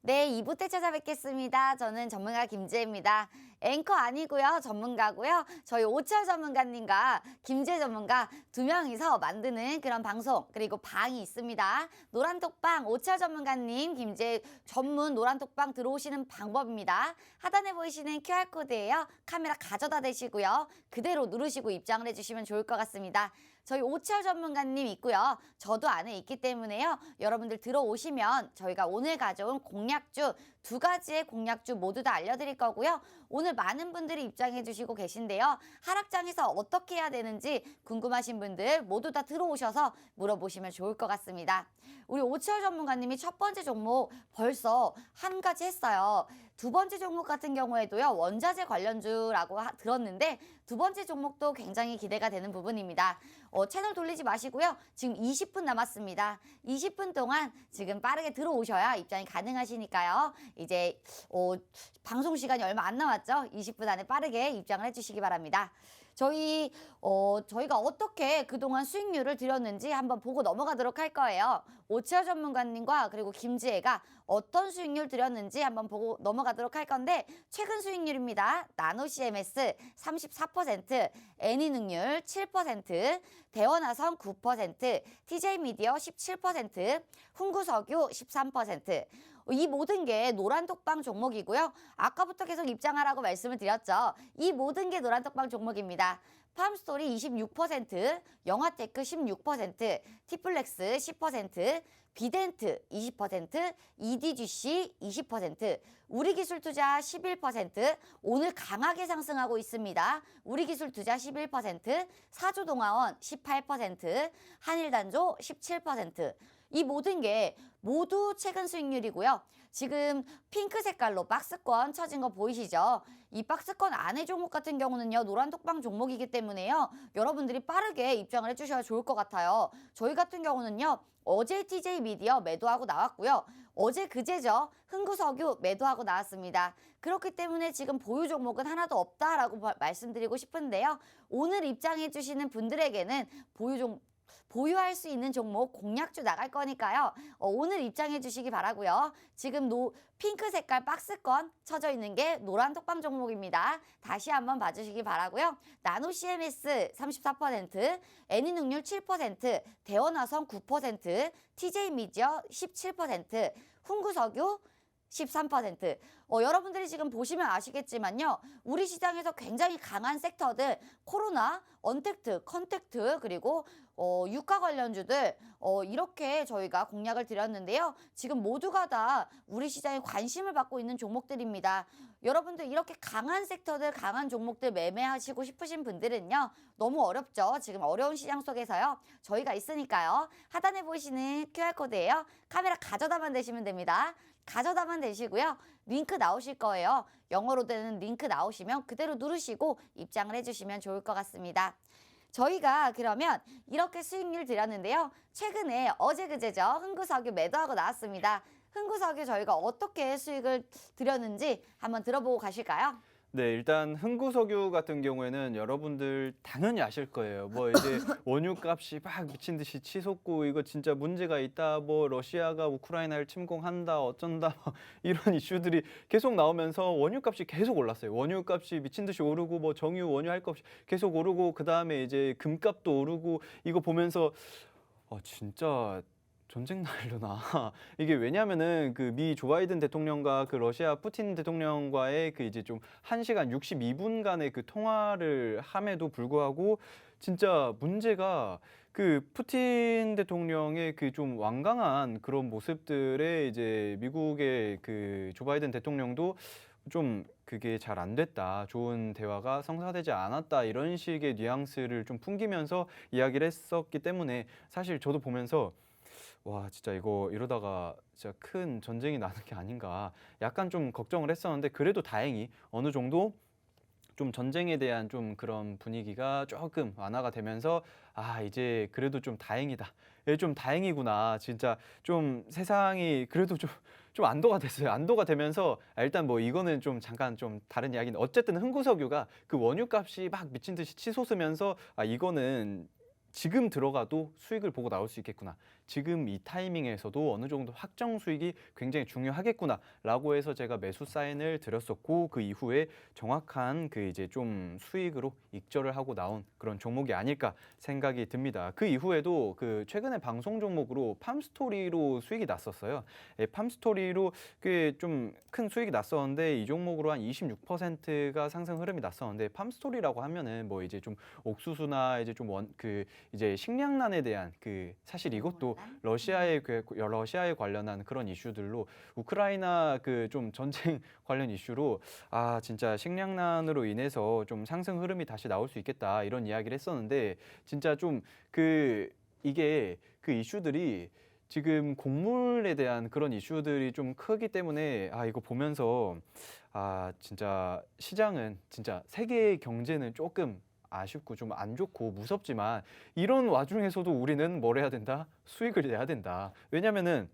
네, 2부 때 찾아뵙겠습니다. 저는 전문가 김지혜입니다. 앵커 아니고요, 전문가고요. 저희 오철 전문가님과 김지혜 전문가 두 명이서 만드는 그런 방송, 그리고 방이 있습니다. 노란톡방 오철 전문가님, 김지혜 전문 노란톡방 들어오시는 방법입니다. 하단에 보이시는 QR코드예요. 카메라 가져다 대시고요. 그대로 누르시고 입장을 해주시면 좋을 것 같습니다. 저희 오철 전문가님 있고요. 저도 안에 있기 때문에요. 여러분들 들어오시면 저희가 오늘 가져온 공략주, 두 가지의 공략주 모두 다 알려드릴 거고요. 오늘 많은 분들이 입장해 주시고 계신데요. 하락장에서 어떻게 해야 되는지 궁금하신 분들 모두 다 들어오셔서 물어보시면 좋을 것 같습니다. 우리 오철 전문가님이 첫 번째 종목 벌써 한 가지 했어요. 두 번째 종목 같은 경우에도요. 원자재 관련주라고 들었는데 두 번째 종목도 굉장히 기대가 되는 부분입니다. 채널 돌리지 마시고요. 지금 20분 남았습니다. 20분 동안 지금 빠르게 들어오셔야 입장이 가능하시니까요. 이제 방송 시간이 얼마 안 남았죠. 20분 안에 빠르게 입장을 해주시기 바랍니다. 저희가 어떻게 그동안 수익률을 드렸는지 한번 보고 넘어가도록 할 거예요. 오철 전문가님과 그리고 김지혜가 어떤 수익률 드렸는지 한번 보고 넘어가도록 할 건데 최근 수익률입니다. 나노 CMS 34%, 애니능률 7%, 대원화성 9%, TJ미디어 17%, 훈구석유 13%. 이 모든 게 노란톡방 종목이고요. 아까부터 계속 입장하라고 말씀을 드렸죠. 이 모든 게 노란톡방 종목입니다. 팜스토리 26%, 영화테크 16%, 티플렉스 10%, 비덴트 20%, EDGC 20%, 우리기술투자 11%, 오늘 강하게 상승하고 있습니다. 우리기술투자 11%, 사조동아원 18%, 한일단조 17%. 이 모든 게 모두 최근 수익률이고요. 지금 핑크 색깔로 박스권 쳐진 거 보이시죠? 이 박스권 안에 종목 같은 경우는요. 노란톡방 종목이기 때문에요. 여러분들이 빠르게 입장을 해주셔야 좋을 것 같아요. 저희 같은 경우는요. 어제 TJ미디어 매도하고 나왔고요. 어제 그제죠. 흥구석유 매도하고 나왔습니다. 그렇기 때문에 지금 보유 종목은 하나도 없다라고 말씀드리고 싶은데요. 오늘 입장해 주시는 분들에게는 보유할 수 있는 종목 공략주 나갈 거니까요. 오늘 입장해 주시기 바라고요. 지금 핑크 색깔 박스권 쳐져 있는 게 노란톡방 종목입니다. 다시 한번 봐주시기 바라고요. 나노 CMS 34%, 애니능률 7%, 대원화성 9%, TJ미디어 17%, 훈구석유 13%. 여러분들이 지금 보시면 아시겠지만요. 우리 시장에서 굉장히 강한 섹터들, 코로나, 언택트, 컨택트, 그리고 유가 관련주들 이렇게 저희가 공략을 드렸는데요. 지금 모두가 다 우리 시장에 관심을 받고 있는 종목들입니다. 여러분들 이렇게 강한 섹터들, 강한 종목들 매매하시고 싶으신 분들은요. 너무 어렵죠. 지금 어려운 시장 속에서요. 저희가 있으니까요. 하단에 보이시는 QR코드예요. 카메라 가져다만 대시면 됩니다. 가져다만 대시고요. 링크 나오실 거예요. 영어로 되는 링크 나오시면 그대로 누르시고 입장을 해주시면 좋을 것 같습니다. 저희가 그러면 이렇게 수익률 드렸는데요. 최근에 어제 그제죠. 흥구석유 매도하고 나왔습니다. 흥구석유 저희가 어떻게 수익을 드렸는지 한번 들어보고 가실까요? 네, 일단 흥구석유 같은 경우에는 여러분들 당연히 아실 거예요. 뭐 이제 원유 값이 막 미친 듯이 치솟고 이거 진짜 문제가 있다. 뭐 러시아가 우크라이나를 침공한다. 어쩐다. 뭐 이런 이슈들이 계속 나오면서 원유 값이 계속 올랐어요. 원유 값이 미친 듯이 오르고 뭐 정유 원유 할 것 없이 계속 오르고 그다음에 이제 금값도 오르고 이거 보면서 진짜 전쟁 나려나 이게 왜냐면은 그 미 조 바이든 대통령과 그 러시아 푸틴 대통령과의 그 이제 좀 1시간 62분간의 그 통화를 함에도 불구하고 진짜 문제가 그 푸틴 대통령의 그 좀 완강한 그런 모습들에 이제 미국의 그 조 바이든 대통령도 좀 그게 잘 안 됐다. 좋은 대화가 성사되지 않았다. 이런 식의 뉘앙스를 좀 풍기면서 이야기를 했었기 때문에 사실 저도 보면서 와, 진짜 이거 이러다가 진짜 큰 전쟁이 나는 게 아닌가 약간 좀 걱정을 했었는데 그래도 다행히 어느 정도 좀 전쟁에 대한 좀 그런 분위기가 조금 완화가 되면서 이제 그래도 좀 다행이다. 좀 다행이구나. 진짜 좀 세상이 그래도 좀 안도가 됐어요. 안도가 되면서 일단 뭐 이거는 좀 잠깐 좀 다른 이야기인데 어쨌든 흥구석유가 그 원유값이 막 미친 듯이 치솟으면서 이거는 지금 들어가도 수익을 보고 나올 수 있겠구나. 지금 이 타이밍에서도 어느 정도 확정 수익이 굉장히 중요하겠구나라고 해서 제가 매수 사인을 드렸었고 그 이후에 정확한 그 이제 좀 수익으로 익절을 하고 나온 그런 종목이 아닐까 생각이 듭니다. 그 이후에도 그 최근에 방송 종목으로 팜스토리로 수익이 났었어요. 예, 팜스토리로 꽤 좀 큰 수익이 났었는데 이 종목으로 한 26%가 상승 흐름이 났었는데 팜스토리라고 하면은 뭐 이제 좀 옥수수나 이제 좀 그 이제 식량난에 대한 그 사실 이것도 러시아에 관련한 그런 이슈들로 우크라이나 그 좀 전쟁 관련 이슈로 아 진짜 식량난으로 인해서 좀 상승 흐름이 다시 나올 수 있겠다 이런 이야기를 했었는데 진짜 좀 그 이게 그 이슈들이 지금 곡물에 대한 그런 이슈들이 좀 크기 때문에 아 이거 보면서 아 진짜 시장은 진짜 세계 경제는 조금 아쉽고 좀 안 좋고 무섭지만 이런 와중에서도 우리는 뭘 해야 된다? 수익을 내야 된다. 왜냐면은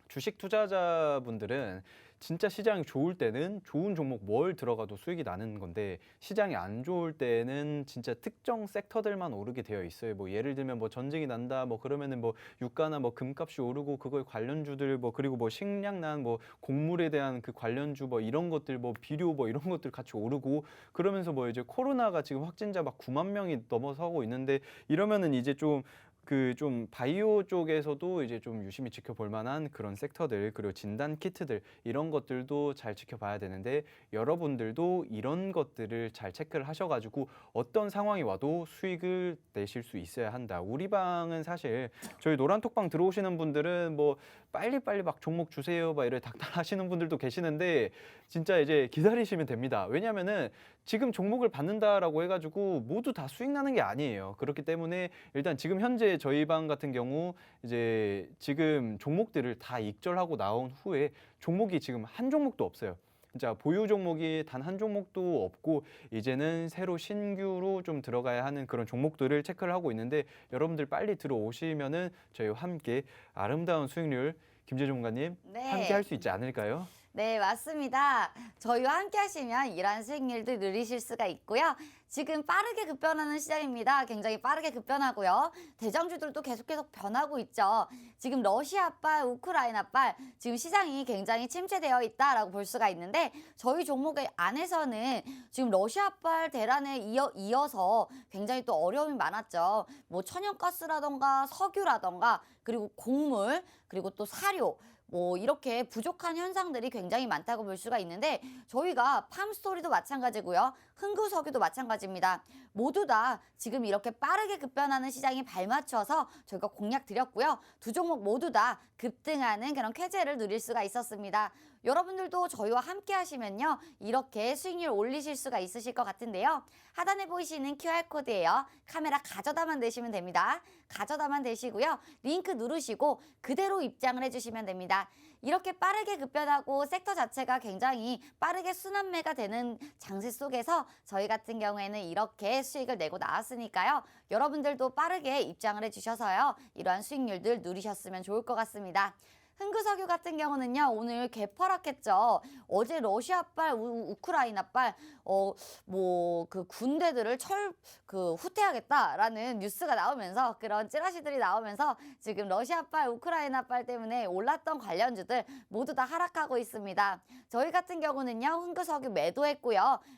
주식 투자자분들은 진짜 시장이 좋을 때는 좋은 종목 뭘 들어가도 수익이 나는 건데 시장이 안 좋을 때는 진짜 특정 섹터들만 오르게 되어 있어요. 뭐 예를 들면 뭐 전쟁이 난다 뭐 그러면은 뭐 유가나 뭐 금값이 오르고 그거에 관련주들 뭐 그리고 뭐 식량난 뭐 곡물에 대한 그 관련주 뭐 이런 것들 뭐 비료 뭐 이런 것들 같이 오르고 그러면서 뭐 이제 코로나가 지금 확진자 막 9만 명이 넘어서고 있는데 이러면은 이제 좀 그 좀 바이오 쪽에서도 이제 좀 유심히 지켜볼 만한 그런 섹터들 그리고 진단 키트들 이런 것들도 잘 지켜봐야 되는데 여러분들도 이런 것들을 잘 체크를 하셔가지고 어떤 상황이 와도 수익을 내실 수 있어야 한다. 우리 방은 사실 저희 노란톡방 들어오시는 분들은 뭐 빨리빨리 막 종목 주세요 막 이래 닥달하시는 분들도 계시는데 진짜 이제 기다리시면 됩니다. 왜냐면은 지금 종목을 받는다라고 해가지고 모두 다 수익 나는 게 아니에요. 그렇기 때문에 일단 지금 현재 저희 방 같은 경우 이제 지금 종목들을 다 익절하고 나온 후에 종목이 지금 한 종목도 없어요. 진짜 보유 종목이 단 한 종목도 없고 이제는 새로 신규로 좀 들어가야 하는 그런 종목들을 체크를 하고 있는데 여러분들 빨리 들어오시면은 저희와 함께 아름다운 수익률 김재종 전문가님 함께 할 수 있지 않을까요? 네, 맞습니다. 저희와 함께 하시면 이러한 수익률도 누리실 수가 있고요. 지금 빠르게 급변하는 시장입니다. 굉장히 빠르게 급변하고요. 대장주들도 계속 변하고 있죠. 지금 러시아발, 우크라이나발 지금 시장이 굉장히 침체되어 있다라고 볼 수가 있는데 저희 종목의 안에서는 지금 러시아발 대란에 이어서 굉장히 또 어려움이 많았죠. 뭐 천연가스라던가 석유라던가 그리고 곡물 그리고 또 사료 뭐 이렇게 부족한 현상들이 굉장히 많다고 볼 수가 있는데 저희가 팜스토리도 마찬가지고요. 흥구석유도 마찬가지입니다. 모두 다 지금 이렇게 빠르게 급변하는 시장에 발맞춰서 저희가 공략 드렸고요. 두 종목 모두 다 급등하는 그런 쾌재를 누릴 수가 있었습니다. 여러분들도 저희와 함께 하시면요. 이렇게 수익률 올리실 수가 있으실 것 같은데요. 하단에 보이시는 QR코드예요. 카메라 가져다만 대시면 됩니다. 가져다만 대시고요. 링크 누르시고 그대로 입장을 해주시면 됩니다. 이렇게 빠르게 급변하고 섹터 자체가 굉장히 빠르게 순환매가 되는 장세 속에서 저희 같은 경우에는 이렇게 수익을 내고 나왔으니까요. 여러분들도 빠르게 입장을 해주셔서요. 이러한 수익률들 누리셨으면 좋을 것 같습니다. 흥구석유 같은 경우는요 오늘 개파락했죠. 어제 러시아발, 우크라이나발 뭐 그 군대들을 후퇴하겠다라는 뉴스가 나오면서 그런 찌라시들이 나오면서 지금 러시아발, 우크라이나발 때문에 올랐던 관련주들 모두 다 하락하고 있습니다. 저희 같은 경우는요 흥구석유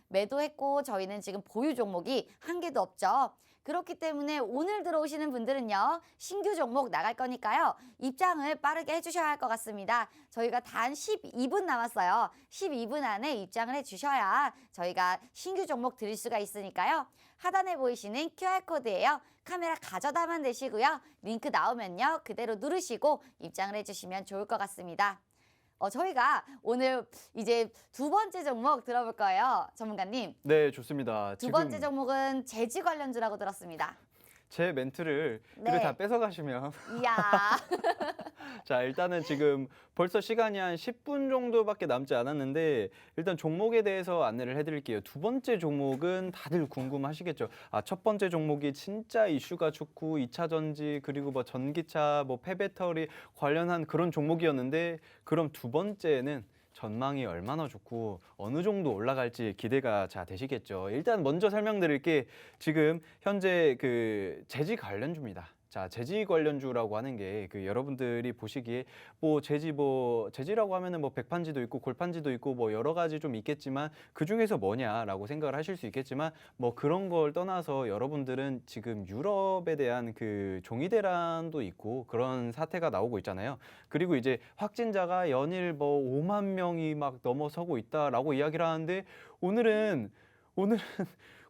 매도했고 저희는 지금 보유 종목이 한 개도 없죠. 그렇기 때문에 오늘 들어오시는 분들은요. 신규 종목 나갈 거니까요. 입장을 빠르게 해주셔야 할 것 같습니다. 저희가 단 12분 남았어요. 12분 안에 입장을 해주셔야 저희가 신규 종목 드릴 수가 있으니까요. 하단에 보이시는 QR코드예요. 카메라 가져다만 대시고요. 링크 나오면요. 그대로 누르시고 입장을 해주시면 좋을 것 같습니다. 저희가 오늘 이제 두 번째 종목 들어볼 거예요. 전문가님. 네, 좋습니다. 두 번째 종목은 제지 관련주라고 들었습니다. 제 멘트를 네. 다 뺏어가시면 이야. 자, 일단은 지금 벌써 시간이 한 10분 정도밖에 남지 않았는데 일단 종목에 대해서 안내를 해드릴게요. 두 번째 종목은 다들 궁금하시겠죠. 첫 번째 종목이 진짜 이슈가 좋고 2차 전지 그리고 뭐 전기차, 뭐 폐배터리 관련한 그런 종목이었는데 그럼 두 번째는 전망이 얼마나 좋고 어느 정도 올라갈지 기대가 되시겠죠. 일단 먼저 설명드릴 게 지금 현재 그 제지 관련주입니다. 자, 제지 관련주라고 하는 게 그 여러분들이 보시기에 제지라고 하면은 뭐 백판지도 있고 골판지도 있고 뭐 여러 가지 좀 있겠지만 그 중에서 뭐냐라고 생각을 하실 수 있겠지만 뭐 그런 걸 떠나서 여러분들은 지금 유럽에 대한 그 종이 대란도 있고 그런 사태가 나오고 있잖아요. 그리고 이제 확진자가 연일 뭐 5만 명이 막 넘어서고 있다라고 이야기를 하는데 오늘은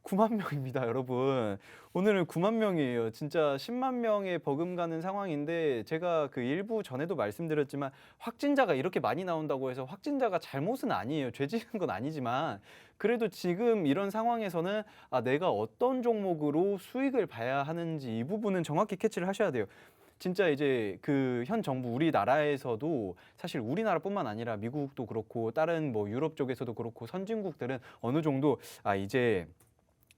9만 명입니다, 여러분. 오늘은 9만 명이에요. 진짜 10만 명에 버금가는 상황인데 제가 그 일부 전에도 말씀드렸지만 확진자가 이렇게 많이 나온다고 해서 확진자가 잘못은 아니에요. 죄 지은 건 아니지만 그래도 지금 이런 상황에서는 내가 어떤 종목으로 수익을 봐야 하는지 이 부분은 정확히 캐치를 하셔야 돼요. 진짜 이제 그 현 정부 우리나라에서도 사실 우리나라뿐만 아니라 미국도 그렇고 다른 뭐 유럽 쪽에서도 그렇고 선진국들은 어느 정도 이제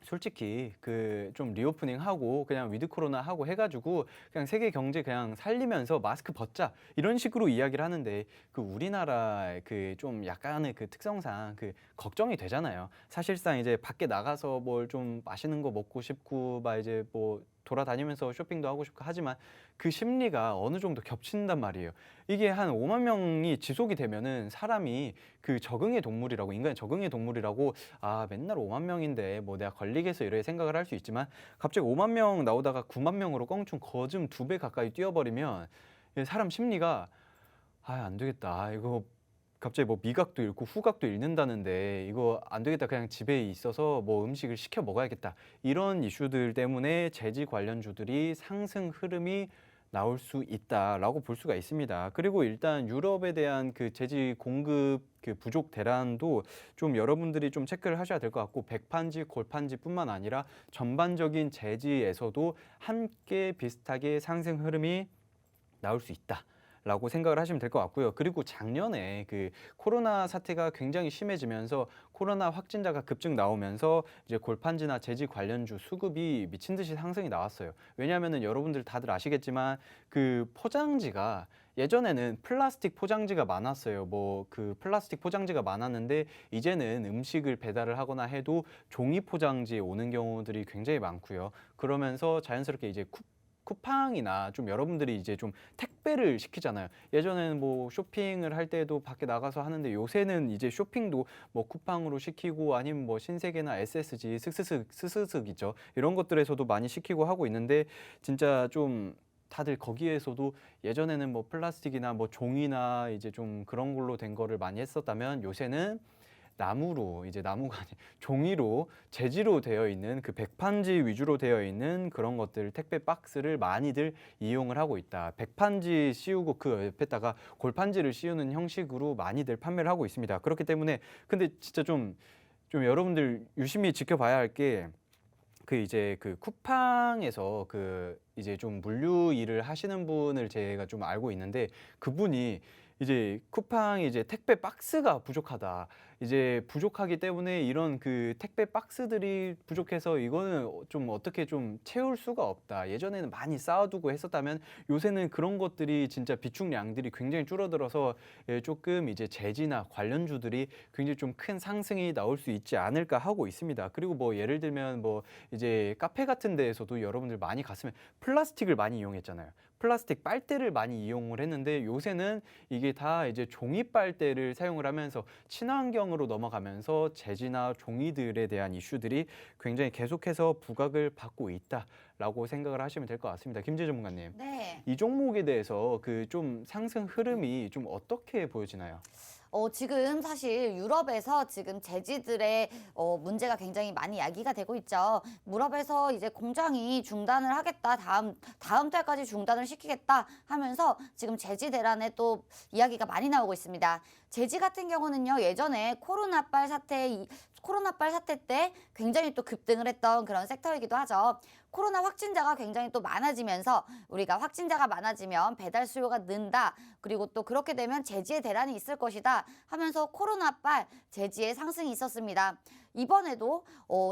솔직히 그 좀 리오프닝 하고 그냥 위드 코로나 하고 해가지고 그냥 세계 경제 그냥 살리면서 마스크 벗자 이런 식으로 이야기를 하는데 그 우리나라 그 좀 약간의 그 특성상 그 걱정이 되잖아요. 사실상 이제 밖에 나가서 뭘 좀 맛있는 거 먹고 싶고 막 이제 뭐 돌아다니면서 쇼핑도 하고 싶고 하지만 그 심리가 어느 정도 겹친단 말이에요. 이게 한 5만 명이 지속이 되면은 사람이 그 적응의 동물이라고 인간의 적응의 동물이라고 맨날 5만 명인데 뭐 내가 걸리겠어 이래 생각을 할 수 있지만 갑자기 5만 명 나오다가 9만 명으로 껑충 거즘 2배 가까이 뛰어버리면 사람 심리가 안 되겠다. 이거 갑자기 뭐 미각도 잃고 후각도 잃는다는데 이거 안 되겠다. 그냥 집에 있어서 뭐 음식을 시켜 먹어야겠다. 이런 이슈들 때문에 제지 관련주들이 상승 흐름이 나올 수 있다라고 볼 수가 있습니다. 그리고 일단 유럽에 대한 그 제지 공급 그 부족 대란도 좀 여러분들이 좀 체크를 하셔야 될 것 같고 백판지, 골판지뿐만 아니라 전반적인 제지에서도 함께 비슷하게 상승 흐름이 나올 수 있다. 라고 생각을 하시면 될 것 같고요. 그리고 작년에 그 코로나 사태가 굉장히 심해지면서 코로나 확진자가 급증 나오면서 이제 골판지나 제지 관련주 수급이 미친 듯이 상승이 나왔어요. 왜냐하면은 여러분들 다들 아시겠지만 그 포장지가 예전에는 플라스틱 포장지가 많았어요. 뭐 그 플라스틱 포장지가 많았는데 이제는 음식을 배달을 하거나 해도 종이 포장지에 오는 경우들이 굉장히 많고요. 그러면서 자연스럽게 이제 쿠팡이나 좀 여러분들이 이제 좀 택배를 시키잖아요. 예전에는 뭐 쇼핑을 할 때도 밖에 나가서 하는데 요새는 이제 쇼핑도 뭐 쿠팡으로 시키고 아니면 뭐 신세계나 SSG, 스스슥 있죠. 이런 것들에서도 많이 시키고 하고 있는데 진짜 좀 다들 거기에서도 예전에는 뭐 플라스틱이나 뭐 종이나 이제 좀 그런 걸로 된 거를 많이 했었다면 요새는 나무가 아니 종이로 재지로 되어 있는 그 백판지 위주로 되어 있는 그런 것들 택배 박스를 많이들 이용을 하고 있다. 백판지 씌우고 그 옆에다가 골판지를 씌우는 형식으로 많이들 판매를 하고 있습니다. 그렇기 때문에 근데 진짜 좀 여러분들 유심히 지켜봐야 할 게 그 이제 그 쿠팡에서 그 이제 좀 물류 일을 하시는 분을 제가 좀 알고 있는데 그분이 이제 쿠팡이 이제 택배 박스가 부족하다. 이제 부족하기 때문에 이런 그 택배 박스들이 부족해서 이거는 좀 어떻게 좀 채울 수가 없다. 예전에는 많이 쌓아두고 했었다면 요새는 그런 것들이 진짜 비축량들이 굉장히 줄어들어서 조금 이제 제지나 관련주들이 굉장히 좀 큰 상승이 나올 수 있지 않을까 하고 있습니다. 그리고 뭐 예를 들면 뭐 이제 카페 같은 데에서도 여러분들 많이 갔으면 플라스틱을 많이 이용했잖아요. 플라스틱 빨대를 많이 이용을 했는데 요새는 이게 다 이제 종이 빨대를 사용을 하면서 친환경으로 넘어가면서 제지나 종이들에 대한 이슈들이 굉장히 계속해서 부각을 받고 있다라고 생각을 하시면 될 것 같습니다. 김재 전문가님, 네. 이 종목에 대해서 그 좀 상승 흐름이 좀 어떻게 보여지나요? 지금 사실 유럽에서 지금 제지들의 문제가 굉장히 많이 야기가 되고 있죠. 유럽에서 이제 공장이 중단을 하겠다, 다음 달까지 중단을 시키겠다 하면서 지금 제지 대란에 또 이야기가 많이 나오고 있습니다. 제지 같은 경우는요, 예전에 코로나빨 사태 때 굉장히 또 급등을 했던 그런 섹터이기도 하죠. 코로나 확진자가 굉장히 또 많아지면서 우리가 확진자가 많아지면 배달 수요가 는다. 그리고 또 그렇게 되면 제지의 대란이 있을 것이다 하면서 코로나빨 제지의 상승이 있었습니다. 이번에도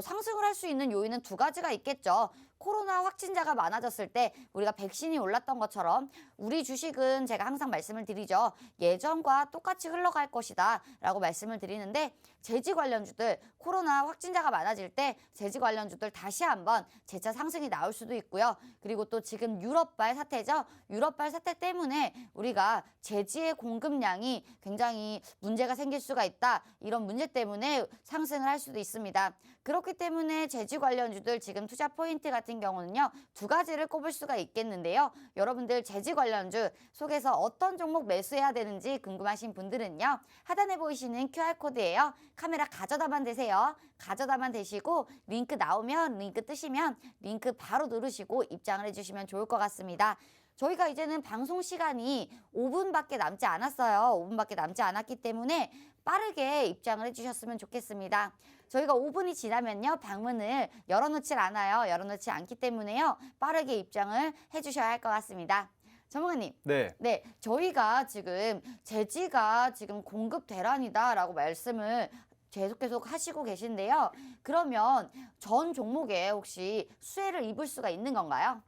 상승을 할 수 있는 요인은 두 가지가 있겠죠. 코로나 확진자가 많아졌을 때 우리가 백신이 올랐던 것처럼 우리 주식은 제가 항상 말씀을 드리죠. 예전과 똑같이 흘러갈 것이다 라고 말씀을 드리는데 제지 관련주들 코로나 확진자가 많아질 때 제지 관련주들 다시 한번 재차 상승 상승이 나올 수도 있고요. 그리고 또 지금 유럽발 사태죠. 유럽발 사태 때문에 우리가 제지의 공급량이 굉장히 문제가 생길 수가 있다. 이런 문제 때문에 상승을 할 수도 있습니다. 그렇기 때문에 제지 관련주들 지금 투자 포인트 같은 경우는요. 두 가지를 꼽을 수가 있겠는데요. 여러분들 제지 관련주 속에서 어떤 종목 매수해야 되는지 궁금하신 분들은요. 하단에 보이시는 QR코드예요. 카메라 가져다만 대세요. 가져다만 대시고 링크 나오면 링크 뜨시면 링크 바로 누르시고 입장을 해주시면 좋을 것 같습니다. 저희가 이제는 방송 시간이 5분밖에 남지 않았어요. 5분밖에 남지 않았기 때문에 빠르게 입장을 해주셨으면 좋겠습니다. 저희가 5분이 지나면요. 방문을 열어놓질 않아요. 열어놓지 않기 때문에요. 빠르게 입장을 해주셔야 할 것 같습니다. 전문가님. 네. 네, 저희가 지금 제지가 지금 공급 대란이다라고 말씀을 계속 하시고 계신데요. 그러면 전 종목에 혹시 수혜를 입을 수가 있는 건가요?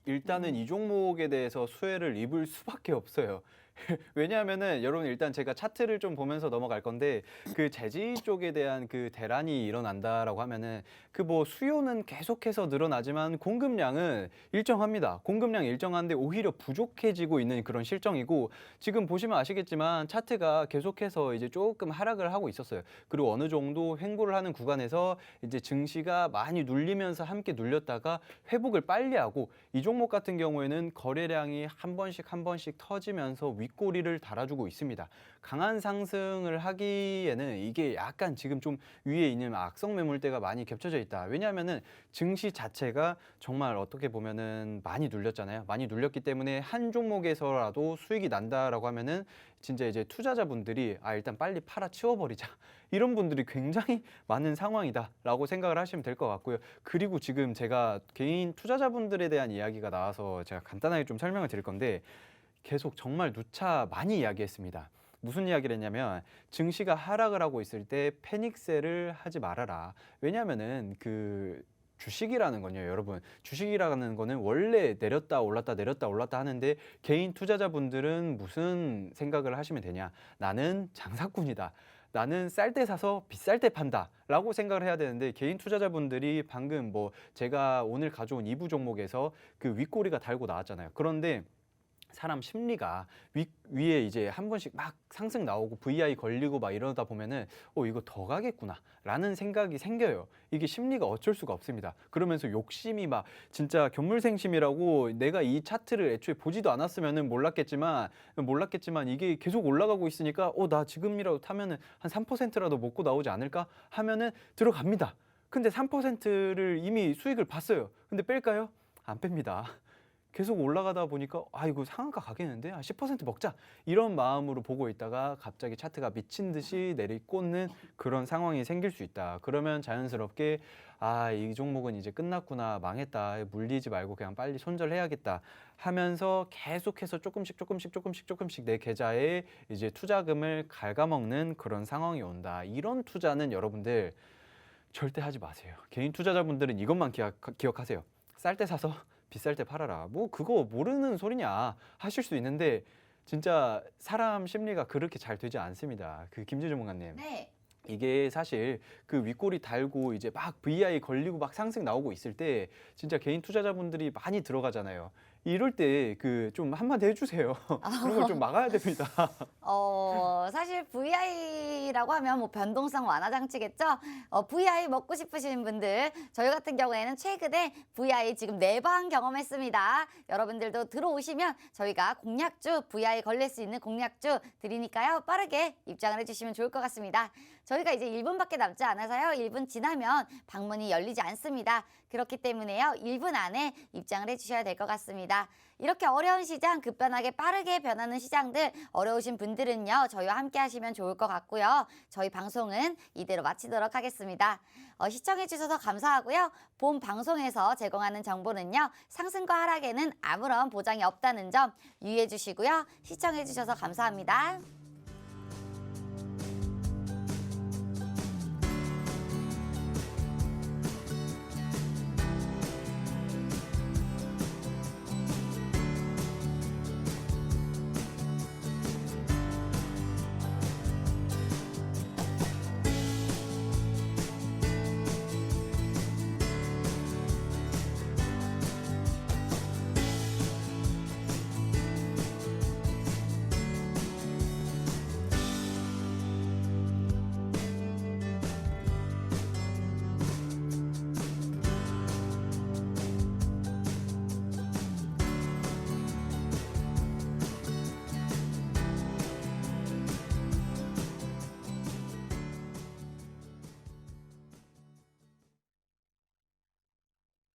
일단은 이 종목에 대해서 수혜를 입을 수밖에 없어요. 왜냐하면은 여러분 일단 제가 차트를 좀 보면서 넘어갈 건데 그 제지 쪽에 대한 그 대란이 일어난다라고 하면은 그 뭐 수요는 계속해서 늘어나지만 공급량은 일정합니다. 공급량 일정한데 오히려 부족해지고 있는 그런 실정이고 지금 보시면 아시겠지만 차트가 계속해서 이제 조금 하락을 하고 있었어요. 그리고 어느 정도 횡보를 하는 구간에서 이제 증시가 많이 눌리면서 함께 눌렸다가 회복을 빨리 하고 이 종목 같은 경우에는 거래량이 한 번씩 터지면서 윗꼬리를 달아주고 있습니다. 강한 상승을 하기에는 이게 약간 지금 좀 위에 있는 악성 매물대가 많이 겹쳐져 있다. 왜냐하면은 증시 자체가 정말 어떻게 보면은 많이 눌렸잖아요. 많이 눌렸기 때문에 한 종목에서라도 수익이 난다라고 하면은 진짜 이제 투자자분들이 일단 빨리 팔아 치워버리자. 이런 분들이 굉장히 많은 상황이다라고 생각을 하시면 될 것 같고요. 그리고 지금 제가 개인 투자자분들에 대한 이야기가 나와서 제가 간단하게 좀 설명을 드릴 건데 계속 정말 누차 많이 이야기했습니다. 무슨 이야기를 했냐면 증시가 하락을 하고 있을 때 패닉셀을 하지 말아라. 왜냐하면은 그 주식이라는 건요, 여러분. 주식이라는 거는 원래 내렸다 올랐다 하는데 개인 투자자분들은 무슨 생각을 하시면 되냐? 나는 장사꾼이다. 나는 쌀 때 사서 비쌀 때 판다 라고 생각을 해야 되는데 개인 투자자분들이 방금 뭐 제가 오늘 가져온 2부 종목에서 그 윗꼬리가 달고 나왔잖아요. 그런데 사람 심리가 위에 이제 한 번씩 막 상승 나오고 VI 걸리고 막 이러다 보면은 이거 더 가겠구나 라는 생각이 생겨요. 이게 심리가 어쩔 수가 없습니다. 그러면서 욕심이 막 진짜 견물생심이라고 내가 이 차트를 애초에 보지도 않았으면은 몰랐겠지만 이게 계속 올라가고 있으니까 나 지금이라도 타면은 한 3%라도 먹고 나오지 않을까 하면은 들어갑니다. 근데 3%를 이미 수익을 봤어요. 근데 뺄까요? 안 뺍니다. 계속 올라가다 보니까 이거 상한가 가겠는데 10% 먹자 이런 마음으로 보고 있다가 갑자기 차트가 미친 듯이 내리꽂는 그런 상황이 생길 수 있다. 그러면 자연스럽게 이 종목은 이제 끝났구나, 망했다, 물리지 말고 그냥 빨리 손절해야겠다 하면서 계속해서 조금씩 내 계좌에 이제 투자금을 갉아먹는 그런 상황이 온다. 이런 투자는 여러분들 절대 하지 마세요. 개인 투자자분들은 이것만 기억하세요. 쌀 때 사서 비쌀 때 팔아라. 뭐 그거 모르는 소리냐 하실 수 있는데 진짜 사람 심리가 그렇게 잘 되지 않습니다. 그 김재 전문가님. 네. 이게 사실 그 윗꼬리 달고 이제 막 VI 걸리고 막 상승 나오고 있을 때 진짜 개인 투자자분들이 많이 들어가잖아요. 이럴 때 그 좀 한마디 해주세요. 그런 걸 좀 막아야 됩니다. 사실 VI라고 하면 뭐 변동성 완화 장치겠죠? VI 먹고 싶으신 분들, 저희 같은 경우에는 최근에 VI 지금 4번 경험했습니다. 여러분들도 들어오시면 저희가 공략주, VI 걸릴 수 있는 공략주 드리니까요. 빠르게 입장을 해주시면 좋을 것 같습니다. 저희가 이제 1분밖에 남지 않아서요. 1분 지나면 방문이 열리지 않습니다. 그렇기 때문에요. 1분 안에 입장을 해주셔야 될 것 같습니다. 이렇게 어려운 시장, 급변하게 빠르게 변하는 시장들 어려우신 분들은요. 저희와 함께 하시면 좋을 것 같고요. 저희 방송은 이대로 마치도록 하겠습니다. 시청해 주셔서 감사하고요. 본 방송에서 제공하는 정보는요. 상승과 하락에는 아무런 보장이 없다는 점 유의해 주시고요. 시청해 주셔서 감사합니다.